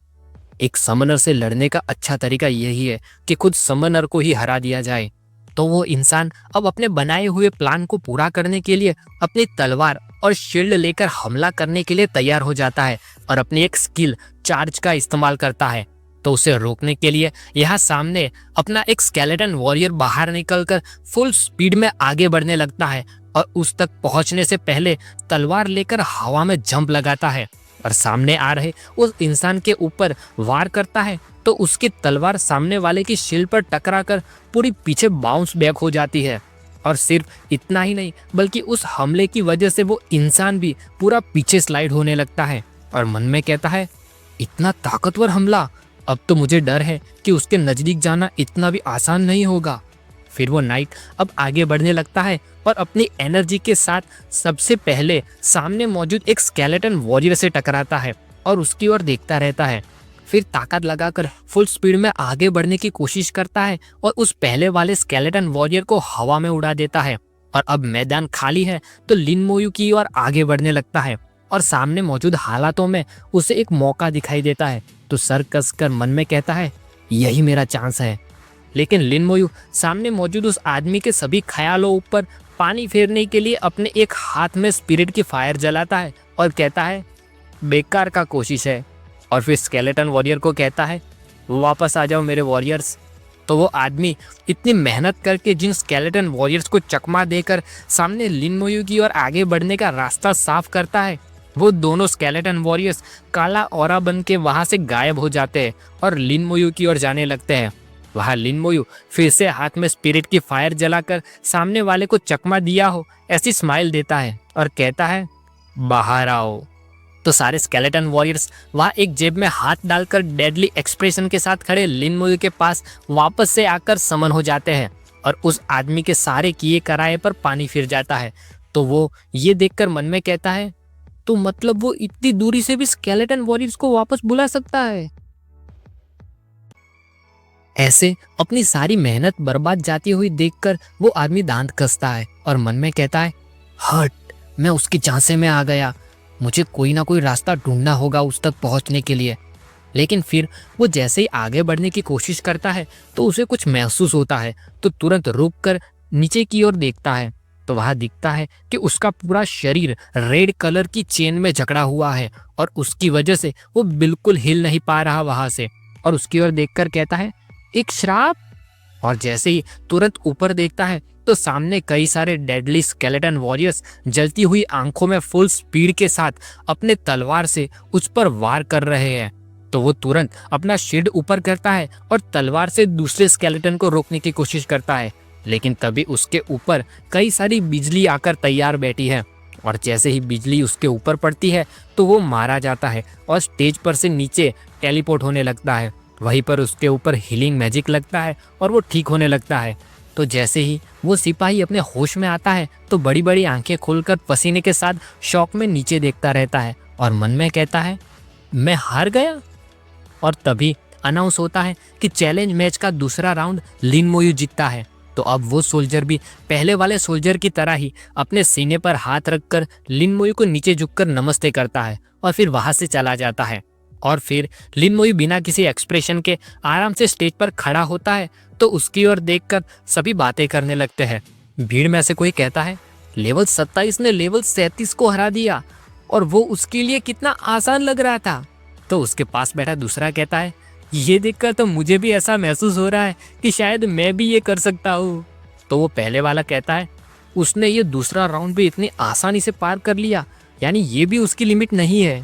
एक समनर से लड़ने का अच्छा तरीका यही है कि खुद समनर को ही हरा दिया जाए। तो वो इंसान अब अपने बनाए हुए प्लान को पूरा करने के लिए अपनी तलवार और शील्ड लेकर हमला करने के लिए तैयार हो जाता है और अपनी एक स्किल चार्ज का इस्तेमाल करता है। तो उसे रोकने के लिए यहाँ सामने अपना एक स्केलेटन वॉरियर बाहर निकलकर फुल स्पीड में आगे बढ़ने लगता है और उस तक पहुंचने से पहले तलवार लेकर हवा में जंप लगाता है और सामने आ रहे उस इंसान के ऊपर वार करता है। तो उसकी तलवार सामने वाले की शील्ड पर टकराकर पूरी पीछे बाउंस बैक हो जाती है। और सिर्फ इतना ही नहीं बल्कि उस हमले की वजह से वो इंसान भी पूरा पीछे स्लाइड होने लगता है और मन में कहता है, इतना ताकतवर हमला, अब तो मुझे डर है कि उसके नजदीक जाना इतना भी आसान नहीं होगा। फिर वो नाइट अब आगे बढ़ने लगता है और अपनी एनर्जी के साथ सबसे पहले सामने मौजूद एक स्केलेटन वॉरियर से टकराता है और उसकी ओर देखता रहता है। फिर ताकत लगाकर फुल स्पीड में आगे बढ़ने की कोशिश करता है और उस पहले वाले स्केलेटन वॉरियर को हवा में उड़ा देता है। और अब मैदान खाली है तो लिन मोयू की ओर आगे बढ़ने लगता है और सामने मौजूद हालातों में उसे एक मौका दिखाई देता है। तो सर कसकर मन में कहता है, यही मेरा चांस है। लेकिन लिन मोयू सामने मौजूद उस आदमी के सभी ख्यालों ऊपर पानी फेरने के लिए अपने एक हाथ में स्पिरिट की फायर जलाता है और कहता है, बेकार का कोशिश है। और फिर स्केलेटन वॉरियर को कहता है, वापस आ जाओ मेरे वॉरियर्स। तो वो आदमी इतनी मेहनत करके जिन स्केलेटन वॉरियर्स को चकमा देकर सामने लिन मोयू की ओर आगे बढ़ने का रास्ता साफ करता है, वो दोनों स्केलेटन वॉरियर्स काला औरा बन के वहाँ से गायब हो जाते हैं और लिन मोयू की ओर जाने लगते हैं। वहाँ लिन मोयू फिर से हाथ में स्पिरिट की फायर जलाकर सामने वाले को चकमा दिया हो ऐसी स्माइल देता है और कहता है, बाहर आओ। तो सारे स्केलेटन वॉरियर्स वहाँ एक जेब में हाथ डालकर डेडली एक्सप्रेशन के साथ खड़े लिन मोयू के पास वापस से आकर समन हो जाते हैं और उस आदमी के सारे किए कराए पर पानी फिर जाता है। तो वो ये देखकर मन में कहता है, तो मतलब वो इतनी दूरी से भी स्केलेटन वॉरियर्स को वापस बुला सकता है। ऐसे अपनी सारी मेहनत बर्बाद जाती हुई देखकर वो आदमी दांत कसता है और मन में कहता है, हट, मैं उसकी झांसे में आ गया, मुझे कोई ना कोई रास्ता ढूंढना होगा उस तक पहुंचने के लिए। लेकिन फिर वो जैसे ही आगे बढ़ने की कोशिश करता है तो उसे कुछ महसूस होता है, तो तुरंत रुक कर नीचे की ओर देखता है तो वहां दिखता है कि उसका पूरा शरीर रेड कलर की चेन में जकड़ा हुआ है और उसकी वजह से वो बिल्कुल हिल नहीं पा रहा वहां से। और उसकी ओर देखकर कहता है, एक श्राप। और जैसे ही तुरंत ऊपर देखता है तो सामने कई सारे डेडली स्केलेटन वॉरियर्स जलती हुई आंखों में फुल स्पीड के साथ अपने तलवार से उस पर वार कर रहे हैं। तो वो तुरंत अपना शील्ड ऊपर करता है और तलवार से दूसरे स्केलेटन को रोकने की कोशिश करता है, लेकिन तभी उसके ऊपर कई सारी बिजली आकर तैयार बैठी है और जैसे ही बिजली उसके ऊपर पड़ती है तो वो मारा जाता है और स्टेज पर से नीचे टेलीपोर्ट होने लगता है। वहीं पर उसके ऊपर हीलिंग मैजिक लगता है और वो ठीक होने लगता है। तो जैसे ही वो सिपाही अपने होश में आता है तो बड़ी बड़ी आंखें खोलकर पसीने के साथ शौक में नीचे देखता रहता है और मन में कहता है, मैं हार गया। और तभी अनाउंस होता है कि चैलेंज मैच का दूसरा राउंड लिन मोयू जीतता है। तो अब वो सोल्जर भी पहले वाले सोल्जर की तरह ही अपने सीने पर हाथ रखकर लिन मोयू को नीचे झुककर नमस्ते करता है और फिर वहां से चला जाता है। और फिर लिन मोयू बिना किसी एक्सप्रेशन के आराम से स्टेज पर खड़ा होता है तो उसकी ओर देखकर सभी बातें करने लगते हैं। भीड़ में से कोई कहता है, लेवल 27 ने लेवल 37 को हरा दिया और वो उसके लिए कितना आसान लग रहा था। तो उसके पास बैठा दूसरा कहता है, ये देखकर तो मुझे भी ऐसा महसूस हो रहा है कि शायद मैं भी ये कर सकता हूँ। तो वो पहले वाला कहता है, उसने ये दूसरा राउंड भी इतनी आसानी से पार कर लिया, यानी ये भी उसकी लिमिट नहीं है।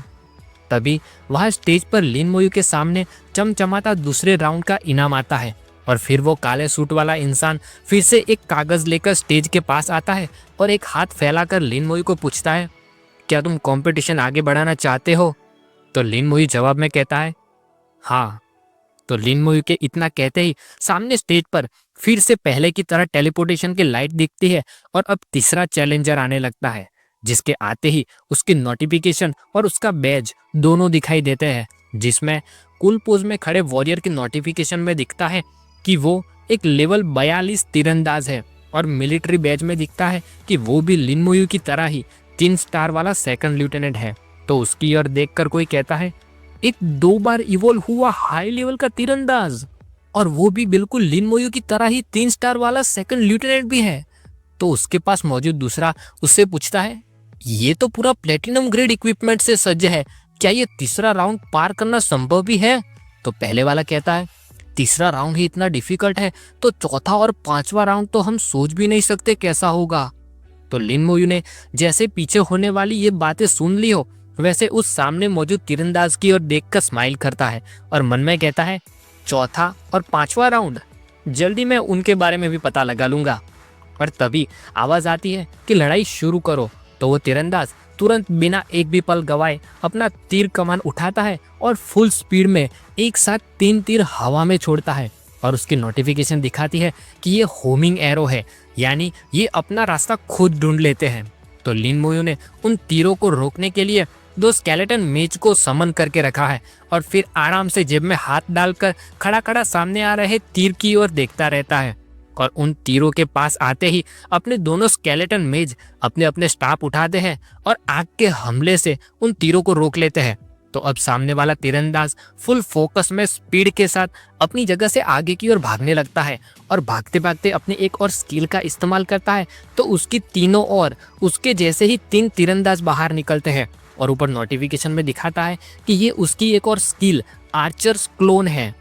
तभी वहाँ स्टेज पर लिन मोयू के सामने चमचमाता दूसरे राउंड का इनाम आता है और फिर वो काले सूट वाला इंसान फिर से एक कागज लेकर स्टेज के पास आता है और एक हाथ फैलाकर लिन मोयू को पूछता है, क्या तुम कंपटीशन आगे बढ़ाना चाहते हो? तो लिन मोयू जवाब में कहता है, हाँ। तो लिन मोयू के इतना कहते ही सामने स्टेज पर फिर से पहले की तरह टेलीपोर्टेशन की लाइट दिखती है और अब तीसरा चैलेंजर आने लगता है, जिसके आते ही उसकी नोटिफिकेशन और उसका बैज दोनों दिखाई देते हैं, जिसमें कूल पोज में खड़े वॉरियर की नोटिफिकेशन में दिखता है कि वो एक लेवल 42 तीरंदाज है और मिलिट्री बैज में दिखता है कि वो भी लिन मोयू की तरह ही 3 स्टार वाला सेकंड लेफ्टिनेंट है। तो उसकी ओर देखकर कोई कहता है, एक 2 बार इवोल्व हुआ हाई लेवल का तीरंदाज और वो भी बिल्कुल लिन मोयू की तरह ही 3 स्टार वाला सेकंड लेफ्टिनेंट भी है। तो उसके पास मौजूद दूसरा उससे पूछता है, ये तो पूरा प्लेटिनम ग्रेड इक्विपमेंट से सज्ज है, क्या ये तीसरा राउंड पार करना संभव भी है? तो पहले वाला कहता है, तीसरा राउंड ही इतना डिफिकल्ट है तो चौथा और 5वां राउंड तो हम सोच भी नहीं सकते कैसा होगा। तो लिन मोयू ने जैसे पीछे होने वाली ये बातें सुन ली हो वैसे उस सामने मौजूद तीरंदाज की ओर देखकर स्माइल करता है और मन में कहता है, चौथा और 5वां राउंड जल्दी मैं उनके बारे में भी पता लगा लूंगा। और तभी आवाज आती है कि लड़ाई शुरू करो। तो वो तीरंदाज तुरंत बिना एक भी पल गवाए अपना तीर कमान उठाता है और फुल स्पीड में एक साथ 3 तीर हवा में छोड़ता है और उसकी नोटिफिकेशन दिखाती है कि ये होमिंग एरो है, यानी ये अपना रास्ता खुद ढूंढ लेते हैं। तो लिन मोयू ने उन तीरों को रोकने के लिए 2 स्केलेटन मेज को समन करके रखा है और फिर आराम से जेब में हाथ डालकर खड़ा खड़ा सामने आ रहे तीर की ओर देखता रहता है और उन तीरों के पास आते ही अपने दोनों स्केलेटन मेज अपने अपने स्टाफ उठाते हैं और आग के हमले से उन तीरों को रोक लेते हैं। तो अब सामने वाला तीरंदाज फुल फोकस में स्पीड के साथ अपनी जगह से आगे की ओर भागने लगता है और भागते भागते अपने एक और स्किल का इस्तेमाल करता है। तो उसकी तीनों ओर उसके जैसे ही 3 तीरंदाज बाहर निकलते हैं और ऊपर नोटिफिकेशन में दिखाता है कि ये उसकी एक और स्किल आर्चर्स क्लोन है।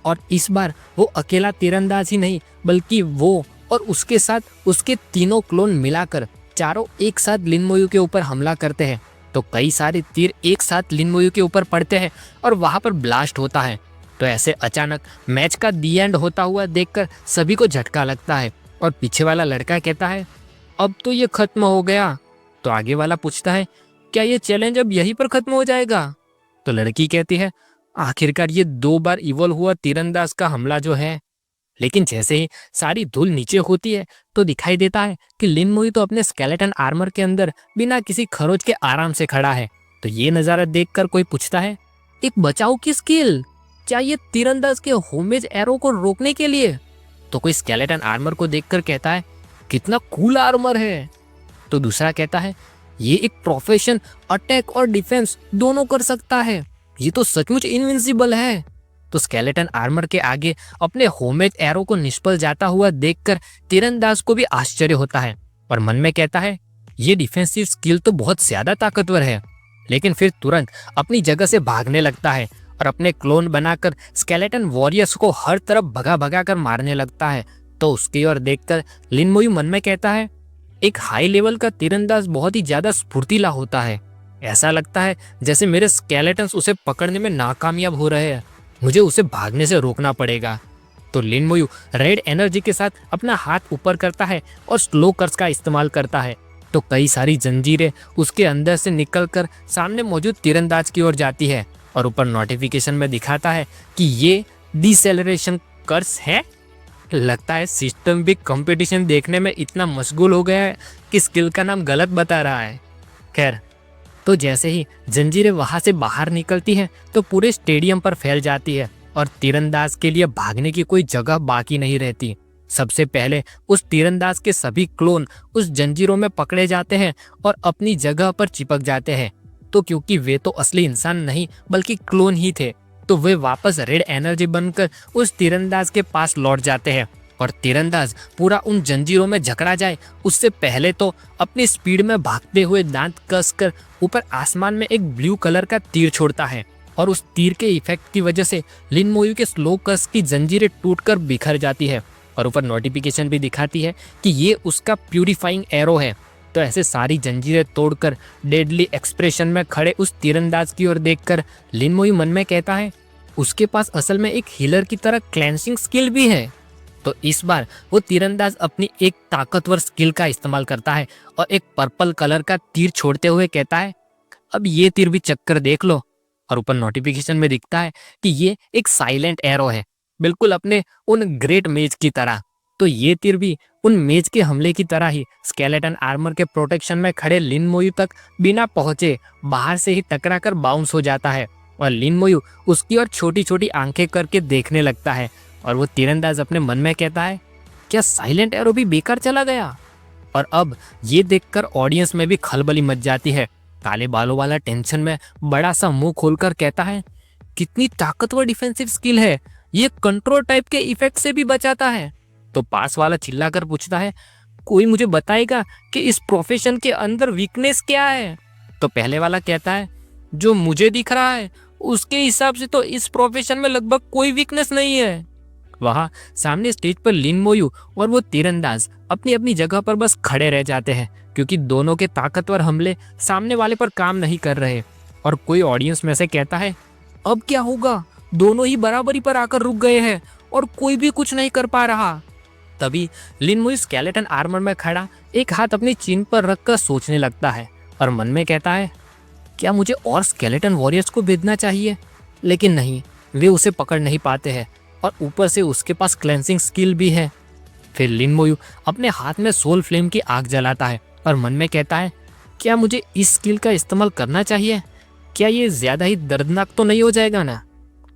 और इस बार वो अकेला तीरंदाज ही नहीं बल्कि वो और उसके साथ उसके तीनों क्लोन मिलाकर चारों एक साथ लिन मोयू के ऊपर हमला करते हैं। तो कई सारे तीर एक साथ लिन मोयू के ऊपर पड़ते हैं और वहां पर ब्लास्ट होता है तो ऐसे अचानक मैच का दी एंड होता हुआ देखकर सभी को झटका लगता है और पीछे वाला लड़का कहता है, अब तो ये खत्म हो गया। तो आगे वाला पूछता है, क्या ये चैलेंज अब यहीं पर खत्म हो जाएगा? तो लड़की कहती है, आखिरकार ये 2 बार इवॉल्व हुआ तीरंदाज का हमला जो है। लेकिन जैसे ही सारी धूल नीचे होती है तो दिखाई देता है कि लिन मोई तो अपने स्केलेटन आर्मर के अंदर बिना किसी खरोच के आराम से खड़ा है। तो ये नजारा देखकर कोई पूछता है, एक बचाव की स्किल, चाहिए तीरंदाज के होमेज एरो को रोकने के लिए? तो कोई स्केलेटन आर्मर को देखकर कहता है, कितना कूल आर्मर है। तो दूसरा कहता है, ये एक प्रोफेशन अटैक और डिफेंस दोनों कर सकता है, ये तो सचमुच इनविंसिबल है। तो स्केलेटन आर्मर के आगे अपने होमेज एरो को निष्फल जाता हुआ देखकर तीरंदाज को भी आश्चर्य होता है और मन में कहता है, ये डिफेंसिव स्किल तो बहुत ज्यादा ताकतवर है। लेकिन फिर तुरंत अपनी जगह से भागने लगता है और अपने क्लोन बनाकर स्केलेटन वॉरियर्स को हर तरफ भगा भगा कर मारने लगता है। तो उसकी ओर देखकर लिन मोई मन में कहता है, एक हाई लेवल का तीरंदाज बहुत ही ज्यादा स्फूर्तिला होता है, ऐसा लगता है जैसे मेरे स्केलेटन्स उसे पकड़ने में नाकामयाब हो रहे हैं, मुझे उसे भागने से रोकना पड़ेगा। तो लिन मोई रेड एनर्जी के साथ अपना हाथ ऊपर करता है और स्लो कर्स का इस्तेमाल करता है। तो कई सारी जंजीरें उसके अंदर से निकलकर सामने मौजूद तीरंदाज की ओर जाती है और ऊपर नोटिफिकेशन में दिखाता है कि ये डिसेलरेशन कर्स है। लगता है सिस्टम भी कंपटीशन देखने में इतना मशगूल हो गया है कि स्किल का नाम गलत बता रहा है। खैर, तो जैसे ही जंजीरें वहां से बाहर निकलती हैं तो पूरे स्टेडियम पर फैल जाती है और तीरंदाज के लिए भागने की कोई जगह बाकी नहीं रहती। सबसे पहले उस तीरंदाज के सभी क्लोन उस जंजीरों में पकड़े जाते हैं और अपनी जगह पर चिपक जाते हैं। तो क्योंकि वे तो असली इंसान नहीं बल्कि क्लोन ही थे, तो वे वापस रेड एनर्जी बनकर उस तीरंदाज के पास लौट जाते हैं और तीरंदाज पूरा उन जंजीरों में जकड़ा जाए उससे पहले तो अपनी स्पीड में भागते हुए दांत कसकर ऊपर आसमान में एक ब्लू कलर का तीर छोड़ता है और उस तीर के इफेक्ट की वजह से लिन मोई के स्लो कस की जंजीरें टूटकर बिखर जाती है और ऊपर नोटिफिकेशन भी दिखाती है कि ये उसका प्यूरिफाइंग एरो है। तो ऐसे सारी जंजीरें तोड़कर डेडली एक्सप्रेशन में खड़े उस तीरंदाज की ओर देखकर लिन मोई मन में कहता है, उसके पास असल में एक हीलर की तरह क्लेंसिंग स्किल भी है। तो इस बार वो तीरंदाज अपनी एक ताकतवर स्किल का इस्तेमाल करता है और एक पर्पल कलर का तीर छोड़ते हुए कहता है, अब ये तीर भी चक्कर देख लो। और ऊपर नोटिफिकेशन में दिखता है कि ये एक साइलेंट एरो है, बिल्कुल अपने उन ग्रेट मेज की तरह। तो ये तीर भी उन मेज के हमले की तरह ही स्केलेटन आर्मर के प्रोटेक्शन में खड़े लिन मोई तक बिना पहुंचे बाहर से ही टकराकर बाउंस हो जाता है और लिन मोई उसकी ओर छोटी छोटी आंखें करके देखने लगता है और वो तीरंदाज अपने मन में कहता है, क्या साइलेंट एरो भी बेकार चला गया? और अब ये देखकर ऑडियंस में भी खलबली मच जाती है। काले बालों वाला टेंशन में बड़ा सा मुंह खोलकर कहता है, कितनी ताकतवर डिफेंसिव स्किल है, ये कंट्रोल टाइप के इफेक्ट से भी बचाता है। तो पास वाला चिल्लाकर पूछता है, कोई मुझे बताएगा कि इस प्रोफेशन के अंदर वीकनेस क्या है? तो पहले वाला कहता है, जो मुझे दिख रहा है उसके हिसाब से तो इस प्रोफेशन में लगभग कोई वीकनेस नहीं है। वहाँ सामने स्टेज पर लिन मोई और वो तीरंदाज अपनी अपनी जगह पर बस खड़े रह जाते हैं क्योंकि दोनों के ताकतवर हमले सामने वाले पर काम नहीं कर रहे। और कोई ऑडियंस में से कहता है, अब क्या होगा? दोनों ही बराबरी पर आकर रुक गए हैं और कोई भी कुछ नहीं कर पा रहा। तभी लिन मोई स्केलेटन आर्मर में खड़ा एक हाथ अपनी चिन पर रखकर सोचने लगता है और मन में कहता है, क्या मुझे और स्केलेटन वॉरियर्स को भेजना चाहिए? लेकिन नहीं, वे उसे पकड़ नहीं पाते हैं और ऊपर से उसके पास क्लेंसिंग स्किल भी है। फिर लिन मोई अपने हाथ में सोल फ्लेम की आग जलाता है और मन में कहता है, क्या मुझे इस स्किल का इस्तेमाल करना चाहिए? क्या ये ज्यादा ही दर्दनाक तो नहीं हो जाएगा ना?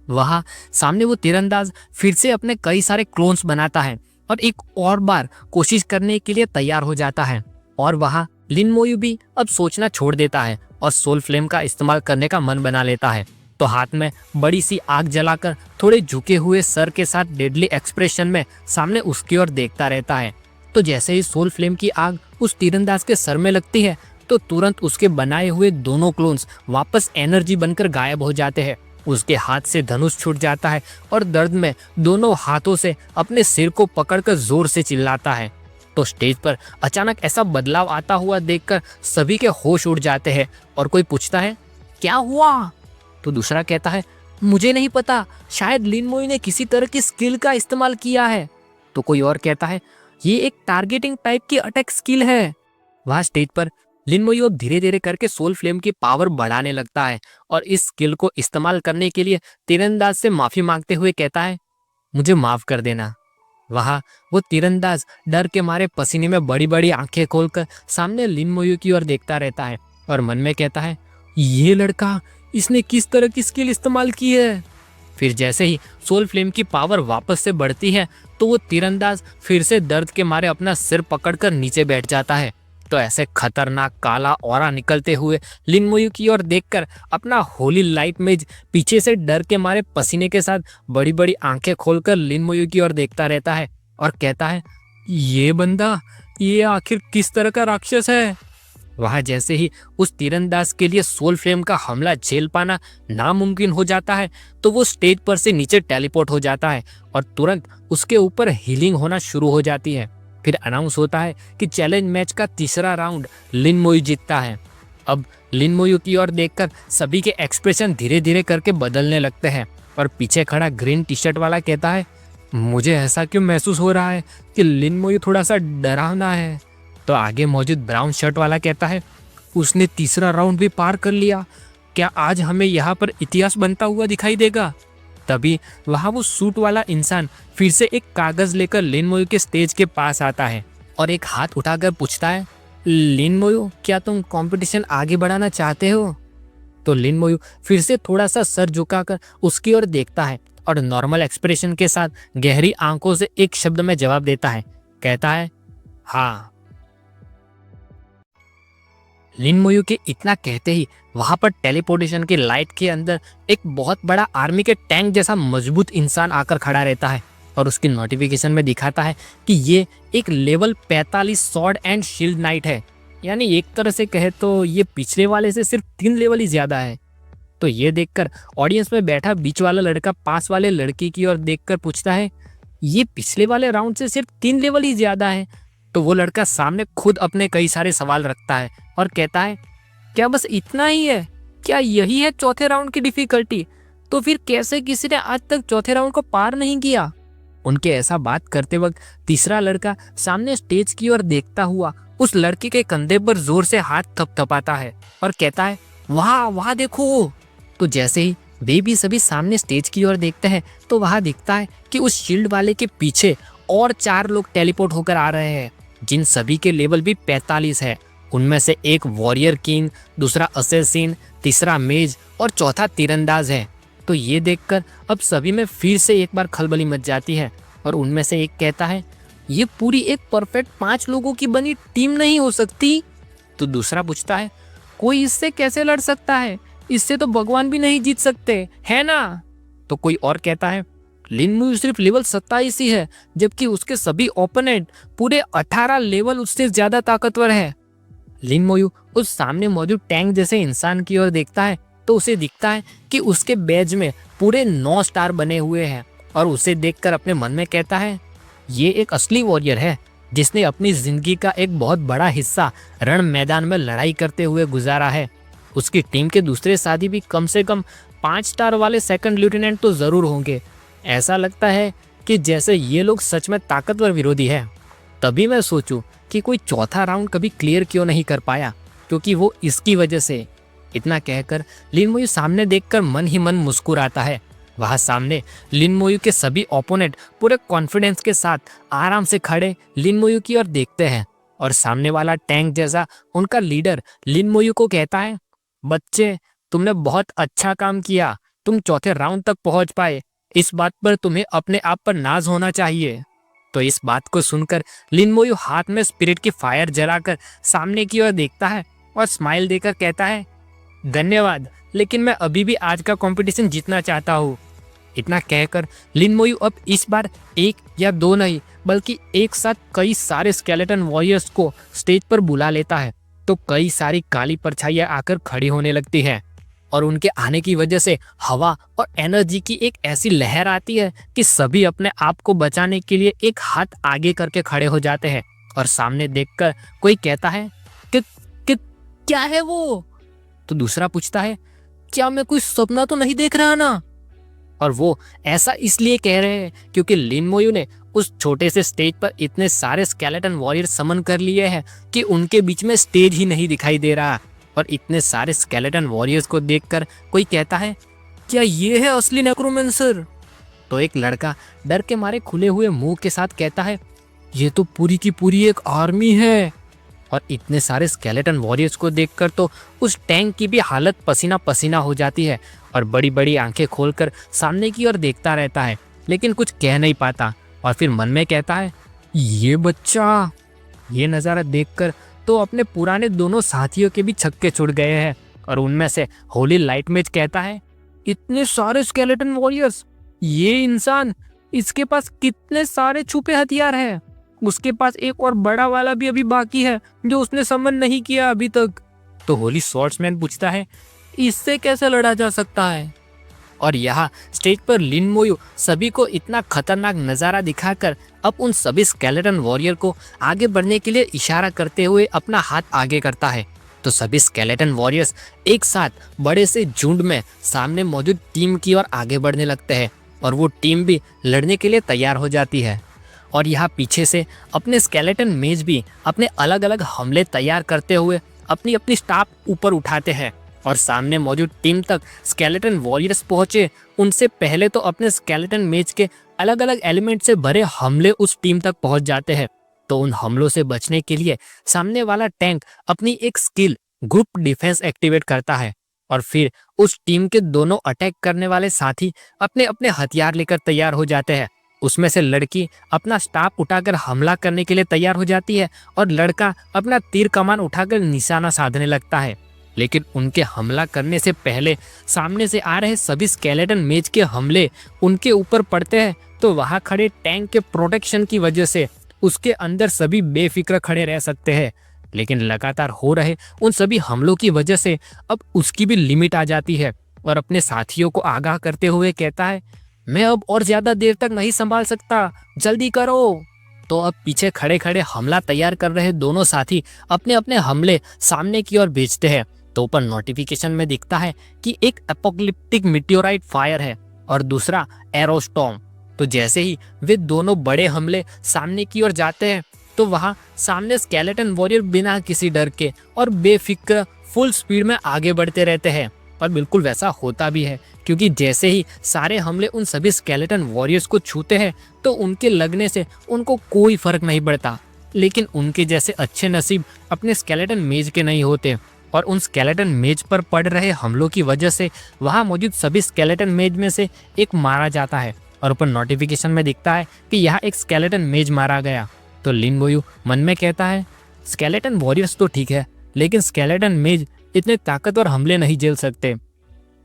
वहाँ सामने वो तीरंदाज फिर से अपने कई सारे क्लोन्स बनाता है और एक और बार कोशिश करने के लिए तैयार हो जाता है। और वहाँ लिन मोई भी अब सोचना छोड़ देता है और सोल फ्लेम का इस्तेमाल करने का मन बना लेता है। तो हाथ में बड़ी सी आग जलाकर थोड़े झुके हुए सर के साथ डेडली एक्सप्रेशन में सामने उसकी ओर देखता रहता है। तो जैसे ही सोल फ्लेम की आग उस तीरंदाज के सर में लगती है तो तुरंत उसके बनाए हुए दोनों क्लोन्स वापस एनर्जी बनकर गायब हो जाते हैं। उसके हाथ से धनुष छूट जाता है और दर्द में दोनों हाथों से अपने सिर को पकड़कर जोर से चिल्लाता है। तो स्टेज पर अचानक ऐसा बदलाव आता हुआ देखकर सभी के होश उड़ जाते हैं और कोई पूछता है, क्या हुआ? तो दूसरा कहता है, मुझे नहीं पता, शायद लिन मोई ने किसी तरह की स्किल का इस्तेमाल किया है। तो कोई और कहता है ये एक टारगेटिंग टाइप की अटैक स्किल है। वहाँ स्टेज पर लिन मोई अब धीरे धीरे करके सोल फ्लेम की पावर बढ़ाने लगता है और इस स्किल को इस्तेमाल करने के लिए तीरंदाज से माफी मांगते हुए कहता है मुझे माफ कर देना। वहाँ वो तीरंदाज डर के मारे पसीने में बड़ी बड़ी आंखें खोलकर सामने लिन मोई की ओर देखता रहता है और मन में कहता है ये लड़का, इसने किस तरह की स्किल इस्तेमाल की है। फिर जैसे ही सोल फ्लेम की पावर वापस से बढ़ती है तो वो तीरंदाज फिर से दर्द के मारे अपना सिर पकड़कर नीचे बैठ जाता है। तो ऐसे खतरनाक काला ऑरा निकलते हुए लिन मोई की ओर देखकर अपना होली लाइट मेज पीछे से डर के मारे पसीने के साथ बड़ी बड़ी आंखें खोलकर लिन मोई की ओर देखता रहता है और कहता है ये बंदा, ये आखिर किस तरह का राक्षस है। वहाँ जैसे ही उस तीरंदाज के लिए सोल फ्लेम का हमला झेल पाना नामुमकिन हो जाता है तो वो स्टेज पर से नीचे टेलीपोर्ट हो जाता है और तुरंत उसके ऊपर हीलिंग होना शुरू हो जाती है। फिर अनाउंस होता है कि चैलेंज मैच का तीसरा राउंड लिन मोई जीतता है। अब लिन मोई की ओर देखकर सभी के एक्सप्रेशन धीरे धीरे करके बदलने लगते हैं और पीछे खड़ा ग्रीन टी शर्ट वाला कहता है मुझे ऐसा क्यों महसूस हो रहा है कि लिन मोई थोड़ा सा डरावना है। तो आगे मौजूद ब्राउन शर्ट वाला कहता है उसने तीसरा राउंड भी पार कर लिया, क्या आज हमें यहाँ पर इतिहास बनता हुआ दिखाई देगा। तभी वहाँ वो सूट वाला इंसान फिर से एक कागज लेकर लिन मोई के स्टेज के पास आता है और एक हाथ उठाकर पूछता है लिन मोई, क्या तुम कंपटीशन आगे बढ़ाना चाहते हो। तो लिन मोई फिर से थोड़ा सा सर झुकाकर उसकी ओर देखता है और नॉर्मल एक्सप्रेशन के साथ गहरी आंखों से एक शब्द में जवाब देता है, कहता है हाँ। लिन मोई के इतना कहते ही वहां पर टेलीपोर्टेशन की लाइट के अंदर एक बहुत बड़ा आर्मी के टैंक जैसा मजबूत इंसान आकर खड़ा रहता है और उसकी नोटिफिकेशन में दिखाता है कि ये एक level 45 sword and shield night है। यानी एक तरह से कहे तो ये पिछले वाले से सिर्फ 3 लेवल ही ज्यादा है। तो ये देखकर ऑडियंस में बैठा बीच वाला लड़का पास वाले लड़की की ओर देखकर पूछता है ये पिछले वाले राउंड से सिर्फ 3 लेवल ही ज्यादा है। तो वो लड़का सामने खुद अपने कई सारे सवाल रखता है और कहता है क्या बस इतना ही है, क्या यही है चौथे राउंड की डिफिकल्टी, तो फिर कैसे किसी ने आज तक चौथे राउंड को पार नहीं किया। उनके ऐसा बात करते वक्त तीसरा लड़का सामने स्टेज की ओर देखता हुआ उस लड़के के कंधे पर जोर से हाथ थपथपाता है और कहता है वाह वाह देखो। तो जैसे ही वे भी सभी सामने स्टेज की ओर देखते हैं तो वहां दिखता है कि उस शील्ड वाले के पीछे और 4 लोग टेलीपोर्ट होकर आ रहे हैं जिन सभी के लेवल भी 45 है। उनमें से एक वॉरियर किंग, दूसरा असैसिन, तीसरा मेज और चौथा तीरंदाज है। तो ये देखकर अब सभी में फिर से एक बार खलबली मच जाती है और उनमें से एक कहता है ये पूरी एक परफेक्ट 5 लोगों की बनी टीम नहीं हो सकती। तो दूसरा पूछता है कोई इससे कैसे लड़ सकता है, इससे तो भगवान भी नहीं जीत सकते है ना। तो कोई और कहता है लिन मोई सिर्फ लेवल 27 ही है जबकि उसके सभी ओपोनेंट पूरे 18 लेवल उससे ज्यादा ताकतवर है। लिन मोई उस सामने मौजूद टैंक जैसे इंसान की ओर देखता है तो उसे दिखता है कि उसके बैज में पूरे 9 स्टार बने हुए हैं और उसे देखकर अपने मन में कहता है ये एक असली वॉरियर है जिसने अपनी जिंदगी का एक बहुत बड़ा हिस्सा रण मैदान में लड़ाई करते हुए गुजारा है। उसकी टीम के दूसरे साथी भी कम से कम 5 स्टार वाले सेकंड लेफ्टिनेंट तो जरूर होंगे। ऐसा लगता है कि जैसे ये लोग सच में ताकतवर विरोधी है। तभी मैं सोचूं कि कोई चौथा राउंड कभी क्लियर क्यों नहीं कर पाया, क्योंकि वो इसकी वजह से। इतना कहकर लिन मोई सामने देखकर मन ही मन मुस्कुराता है। वहाँ सामने लिन मोई के सभी ओपोनेंट पूरे कॉन्फिडेंस के साथ आराम से खड़े लिन मोई की ओर देखते हैं और सामने वाला टैंक जैसा उनका लीडर लिन मोई को कहता है बच्चे, तुमने बहुत अच्छा काम किया, तुम चौथे राउंड तक पहुंच पाए, इस बात पर तुम्हें अपने आप पर नाज होना चाहिए। तो इस बात को सुनकर लिन मोई हाथ में स्पिरिट की फायर जलाकर सामने की ओर देखता है और स्माइल देकर कहता है धन्यवाद, लेकिन मैं अभी भी आज का कंपटीशन जीतना चाहता हूँ। इतना कहकर लिन मोई अब इस बार 1 या 2 नहीं बल्कि एक साथ कई सारे स्केलेटन वॉरियर्स को स्टेज पर बुला लेता है। तो कई सारी काली परछाइयां आकर खड़ी होने लगती है और उनके आने की वजह से हवा और एनर्जी की एक ऐसी लहर आती है कि सभी अपने आप को बचाने के लिए एक हाथ आगे करके खड़े हो जाते हैं और सामने देखकर कोई कहता है कि क्या है वो। तो दूसरा पूछता है क्या मैं कोई सपना तो नहीं देख रहा ना। और वो ऐसा इसलिए कह रहे हैं क्योंकि लिन मोयू ने उस छोटे से स्टेज पर इतने सारे स्केलेटन वॉरियर समन कर लिए हैं कि उनके बीच में स्टेज ही नहीं दिखाई दे रहा। और इतने सारे स्केलेटन वॉरियर्स को देखकर कोई कहता है, क्या ये है असली नेक्रोमेंसर? तो एक लड़का डर के मारे खुले हुए मुंह के साथ कहता है, ये तो पूरी की पूरी एक आर्मी है। और इतने सारे स्केलेटन वॉरियर्स को देखकर तो उस टैंक की भी हालत पसीना पसीना हो जाती है और बड़ी बड़ी आंखें खोलकर सामने की ओर देखता रहता है, लेकिन कुछ कह नहीं पाता। और फिर मन में कहता है, ये बच्चा। ये नज़ारा देखकर तो अपने पुराने दोनों साथियों के भी छक्के छुड़ गए हैं। और उनमें से होली लाइट मेज कहता है, इतने सारे स्केलेटन वॉरियर्स, ये इंसान, इसके पास कितने सारे छुपे हथियार हैं। उसके पास एक और बड़ा वाला भी अभी बाकी है जो उसने समन नहीं किया अभी तक। तो होली स्वॉर्ड्समैन पूछता है, इससे कैसे लड़ा जा सकता है? और यहाँ स्टेज पर लिन मोयू सभी को इतना खतरनाक नज़ारा दिखाकर अब उन सभी स्केलेटन वॉरियर को आगे बढ़ने के लिए इशारा करते हुए अपना हाथ आगे करता है। तो सभी स्केलेटन वॉरियर्स एक साथ बड़े से झुंड में सामने मौजूद टीम की ओर आगे बढ़ने लगते हैं और वो टीम भी लड़ने के लिए तैयार हो जाती है। और यहाँ पीछे से अपने स्केलेटन मेज भी अपने अलग अलग हमले तैयार करते हुए अपनी अपनी स्टाफ ऊपर उठाते हैं और सामने मौजूद टीम तक स्केलेटन वॉरियर्स पहुंचे उनसे पहले तो अपने स्केलेटन मेज के अलग अलग एलिमेंट से भरे हमले उस टीम तक पहुंच जाते हैं। तो उन हमलों से बचने के लिए सामने वाला टैंक अपनी एक स्किल ग्रुप डिफेंस एक्टिवेट करता है और फिर उस टीम के दोनों अटैक करने वाले साथी अपने अपने हथियार लेकर तैयार हो जाते हैं। उसमें से लड़की अपना स्टाफ उठाकर हमला करने के लिए तैयार हो जाती है और लड़का अपना तीर कमान उठाकर निशाना साधने लगता है। लेकिन उनके हमला करने से पहले सामने से आ रहे सभी स्केलेटन मेज के हमले उनके ऊपर पड़ते हैं। तो वहां खड़े टैंक के प्रोटेक्शन की वजह से उसके अंदर सभी बेफिक्र खड़े रह सकते हैं। लेकिन लगातार हो रहे उन सभी हमलों की वजह से अब उसकी भी लिमिट आ जाती है और अपने साथियों को आगाह करते हुए कहता है, मैं अब और ज्यादा देर तक नहीं संभाल सकता, जल्दी करो। तो अब पीछे खड़े खड़े हमला तैयार कर रहे दोनों साथी अपने अपने हमले सामने की ओर भेजते हैं। तो ऊपर नोटिफिकेशन में दिखता है कि एक एपोकलिप्टिक मीटियोराइट फायर है और दूसरा एरोस्टॉर्म। तो जैसे ही वे दोनों बड़े हमले सामने की ओर जाते हैं तो वहां सामने स्केलेटन वॉरियर बिना किसी डर के और बेफिक्र फुल स्पीड में आगे बढ़ते रहते हैं। और बिल्कुल वैसा होता भी है क्योंकि जैसे ही सारे हमले उन सभी स्केलेटन वॉरियर्स को छूते हैं तो उनके लगने से उनको कोई फर्क नहीं पड़ता। लेकिन उनके जैसे अच्छे नसीब अपने स्केलेटन मेज के नहीं होते और उन स्केलेटन मेज पर पड़ रहे हमलों की वजह से वहां मौजूद सभी स्केलेटन मेज में से एक मारा जाता है और ऊपर नोटिफिकेशन में दिखता है कि यहाँ एक स्केलेटन मेज मारा गया। तो लिन मोयू मन में कहता है, स्केलेटन वॉरियर्स तो ठीक है लेकिन स्केलेटन मेज इतने ताकतवर हमले नहीं झेल सकते।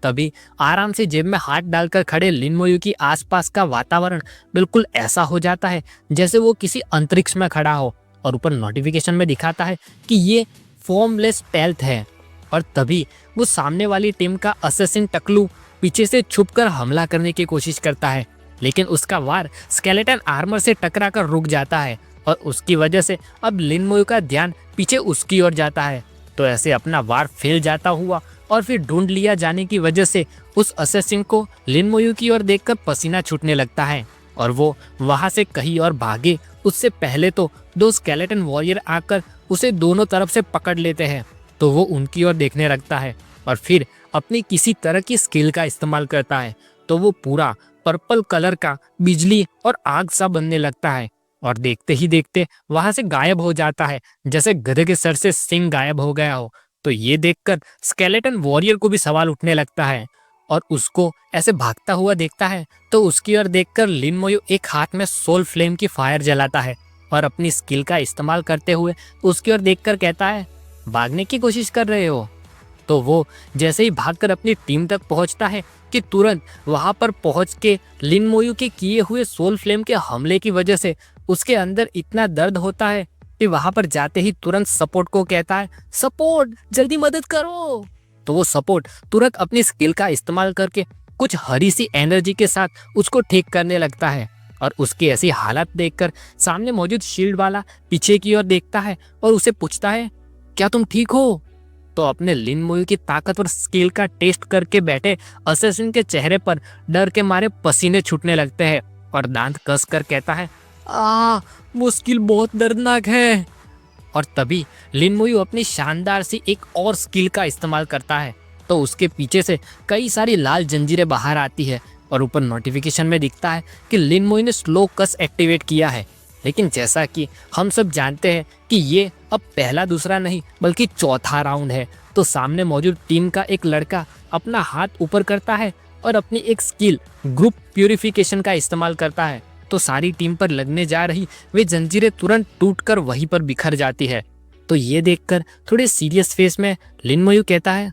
तभी आराम से जेब में हाथ डालकर खड़े लिन मोयू की आसपास का वातावरण बिल्कुल ऐसा हो जाता है जैसे वो किसी अंतरिक्ष में खड़ा हो और ऊपर नोटिफिकेशन में दिखाता है कि ये फॉर्मलेस स्टेल्थ है। और तभी वो सामने वाली टीम का असेसिन टकलू पीछे से छुपकर हमला करने की कोशिश करता है, लेकिन उसका वार स्केलेटन आर्मर से टकराकर रुक जाता है और उसकी वजह से अब लिन मोयू का ध्यान पीछे उसकी ओर जाता है। तो ऐसे अपना वार फेल जाता हुआ और फिर ढूंढ लिया जाने की वजह से उस असेसिन को लिन मोयू की ओर देखकर पसीना छूटने लगता है और वो वहां से कहीं और भागे उससे पहले तो दो स्केलेटन वॉरियर आकर उसे दोनों तरफ से पकड़ लेते हैं। तो वो उनकी ओर देखने लगता है और फिर अपनी किसी तरह की स्किल का इस्तेमाल करता है। तो वो पूरा पर्पल कलर का बिजली और आग सा बनने लगता है और देखते ही देखते वहां से गायब हो जाता है जैसे गधे के सर से सिंग गायब हो गया हो। तो ये देखकर स्केलेटन वॉरियर को भी सवाल उठने लगता है और उसको ऐसे भागता हुआ देखता है। तो उसकी ओर देखकर लिन मोयू एक हाथ में सोल फ्लेम की फायर जलाता है और अपनी स्किल का इस्तेमाल करते हुए उसकी ओर देखकर कहता है, भागने की कोशिश कर रहे हो? तो वो जैसे ही भागकर अपनी टीम तक पहुंचता है कि तुरंत वहां पर पहुंच के लिन मोयू के किए हुए सोल फ्लेम के हमले की वजह से उसके अंदर इतना दर्द होता है कि वहां पर जाते ही तुरंत सपोर्ट को कहता है, सपोर्ट जल्दी मदद करो। तो वो सपोर्ट तुरंत अपनी स्किल का इस्तेमाल करके कुछ हरी सी एनर्जी के साथ उसको ठीक करने लगता है और उसकी ऐसी हालत देखकर सामने मौजूद शील्ड वाला पीछे की ओर देखता है और उसे पूछता है, क्या तुम ठीक हो? तो अपने लिन मोयू की ताकतवर स्किल का टेस्ट करके बैठे असैसिन के चेहरे पर डर के मारे पसीने छूटने लगते हैं और दांत कस कर कहता है, वो स्किल बहुत दर्दनाक है। और तभी लिन मोयू अपनी शानदार सी एक और स्किल का इस्तेमाल करता है, तो उसके पीछे से कई सारी लाल जंजीरें बाहर आती है और ऊपर नोटिफिकेशन में दिखता है कि लिन मोयू ने स्लो कस एक्टिवेट किया है। लेकिन जैसा कि हम सब जानते हैं कि ये अब पहला दूसरा नहीं बल्कि चौथा राउंड है, तो सामने मौजूद टीम का एक लड़का अपना हाथ ऊपर करता है और अपनी एक स्किल ग्रुप प्यूरिफिकेशन का इस्तेमाल करता है, तो सारी टीम पर लगने जा रही वे जंजीरें तुरंत टूटकर वहीं पर बिखर जाती है। तो ये देखकर थोड़े सीरियस फेस में लिन मोयू कहता है,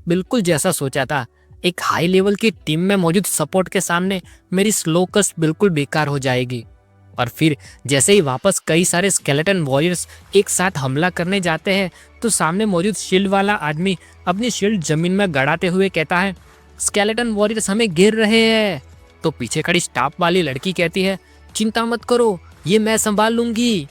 बिल्कुल जैसा सोचा था, एक हाई लेवल की टीम में मौजूद सपोर्ट के सामने मेरी स्लो कस बिल्कुल बेकार हो जाएगी। और फिर जैसे ही वापस कई सारे स्केलेटन वॉरियर्स एक साथ हमला करने जाते हैं, तो सामने मौजूद शील्ड वाला आदमी अपनी शील्ड जमीन में गड़ाते हुए कहता है, स्केलेटन वॉरियर्स हमें घेर रहे हैं। तो पीछे खड़ी स्टाफ वाली लड़की कहती है, चिंता मत करो, ये मैं संभाल लूंगी।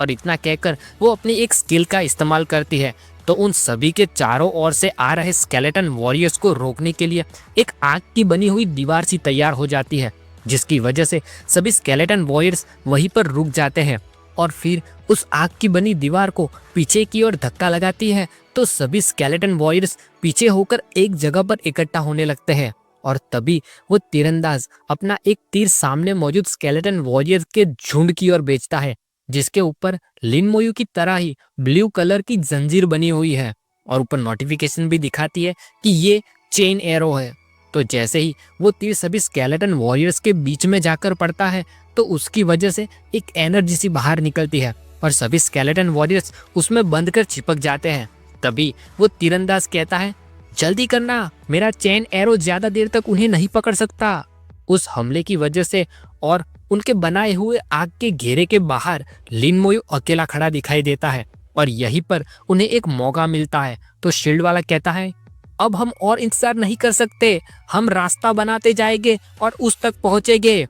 और इतना कहकर वो अपनी एक स्किल का इस्तेमाल करती है, तो उन सभी के चारों ओर से आ रहे स्केलेटन वॉरियर्स को रोकने के लिए एक आग की बनी हुई दीवार सी तैयार हो जाती है, जिसकी वजह से सभी स्केलेटन वॉरियर्स वहीं पर रुक जाते हैं। और फिर उस आग की बनी दीवार को पीछे की ओर धक्का लगाती है, तो सभी स्केलेटन वॉरियर्स पीछे होकर एक जगह पर इकट्ठा होने लगते हैं। और तभी वो तीरंदाज अपना एक तीर सामने मौजूद स्केलेटन वॉरियर्स के झुंड की ओर भेजता है, जिसके ऊपर लिन मोयू की तरह ही ब्लू कलर की जंजीर बनी हुई है और ऊपर नोटिफिकेशन भी दिखाती है कि ये चेन एरो है। तो जैसे ही वो तीर सभी स्केलेटन वॉरियर्स के बीच में जाकर पड़ता है, तो उसकी वजह से एक एनर्जी सी बाहर निकलती है और सभी स्केलेटन वॉरियर्स उसमें बंद कर चिपक जाते हैं। तभी वो तीरंदाज कहता है, जल्दी करना, मेरा चेन एरो ज्यादा देर तक उन्हें नहीं पकड़ सकता। उस हमले की वजह से और उनके बनाए हुए आग के घेरे के बाहर लिन मोयू अकेला खड़ा दिखाई देता है और यहीं पर उन्हें एक मौका मिलता है। तो शील्ड वाला कहता है, अब हम और इंतजार नहीं कर सकते, हम रास्ता बनाते जाएंगे और उस तक पहुंचेंगे।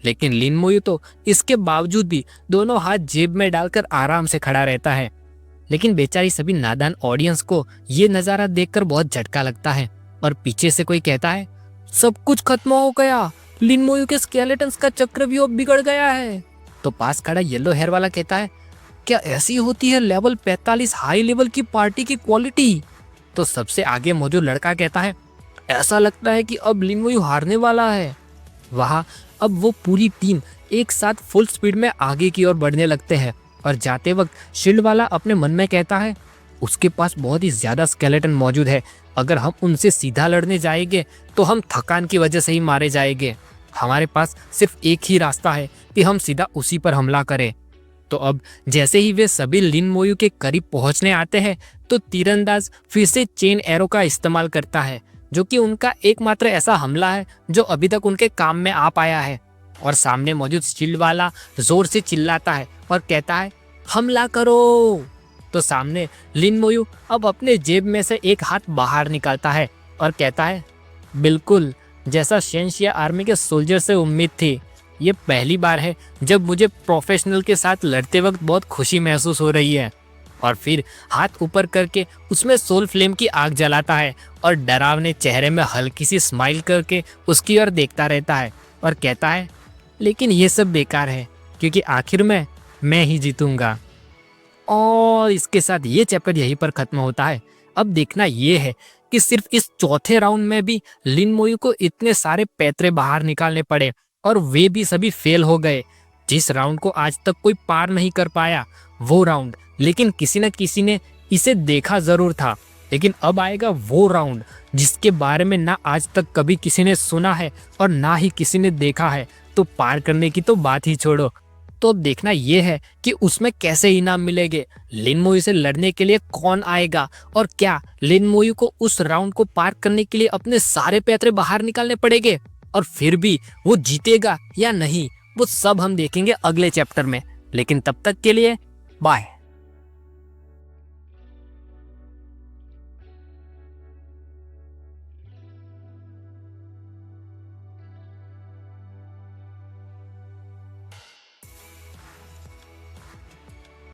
लेकिन लिन मोयू तो इसके बावजूद भी दोनों हाथ जेब में डालकर आराम से खड़ा रहता है। लेकिन बेचारी सभी नादान ऑडियंस को ये नजारा देखकर बहुत झटका लगता है और पीछे से कोई कहता है, सब कुछ खत्म हो गया, लिन मोयू के स्केलेटन्स का चक्रव्यूह बिगड़ गया है। तो पास खड़ा येलो हेयर वाला कहता है, क्या ऐसी होती है लेवल 45 हाई लेवल की पार्टी की क्वालिटी? तो सबसे आगे मौजूद लड़का कहता है, ऐसा लगता है कि अब लिन मोयू हारने वाला है। वहाँ अब वो पूरी टीम एक साथ फुल स्पीड में आगे की ओर बढ़ने लगते हैं और जाते वक्त शील्ड वाला अपने मन में कहता है, उसके पास बहुत ही ज्यादा स्केलेटन मौजूद है, अगर हम उनसे सीधा लड़ने जाएंगे तो हम थकान की वजह से ही मारे जाएंगे। हमारे पास सिर्फ एक ही रास्ता है कि हम सीधा उसी पर हमला करें। तो अब जैसे ही वे सभी लिन मोयू के करीब पहुंचने आते हैं, तो तीरंदाज फिर से चेन एरो का इस्तेमाल करता है, जो कि उनका एकमात्र ऐसा हमला है जो अभी तक उनके काम में आ पाया है। और सामने मौजूद शील्ड वाला जोर से चिल्लाता है और कहता है, हमला करो। तो सामने लिन मोयू अब अपने जेब में से एक हाथ बाहर निकालता है और कहता है, बिल्कुल जैसा शेंशिया आर्मी के सोल्जर से उम्मीद थी, ये पहली बार है जब मुझे प्रोफेशनल के साथ लड़ते वक्त बहुत खुशी महसूस हो रही है। और फिर हाथ ऊपर करके उसमें सोल फ्लेम की आग जलाता है और डरावने चेहरे में हल्की सी स्माइल करके उसकी ओर देखता रहता है और कहता है, लेकिन ये सब बेकार है क्योंकि आखिर में मैं ही जीतूंगा। और इसके साथ ये चैप्टर यहीं पर खत्म होता है। अब देखना ये है कि सिर्फ इस चौथे राउंड में भी लिन मोयू को इतने सारे पैतरे बाहर निकालने पड़े और वे भी सभी फेल हो गए। जिस राउंड को आज तक कोई पार नहीं कर पाया वो राउंड, लेकिन किसी न किसी ने इसे देखा जरूर था। लेकिन अब आएगा वो राउंड जिसके बारे में ना आज तक कभी किसी ने सुना है और ना ही किसी ने देखा है, तो पार करने की तो बात ही छोड़ो। तो देखना यह है कि उसमें कैसे इनाम मिलेंगे, लिन मोयू से लड़ने के लिए कौन आएगा और क्या लिन मोयू को उस राउंड को पार करने के लिए अपने सारे पैतरे बाहर निकालने पड़ेंगे और फिर भी वो जीतेगा या नहीं, वो सब हम देखेंगे अगले चैप्टर में। लेकिन तब तक के लिए बाय।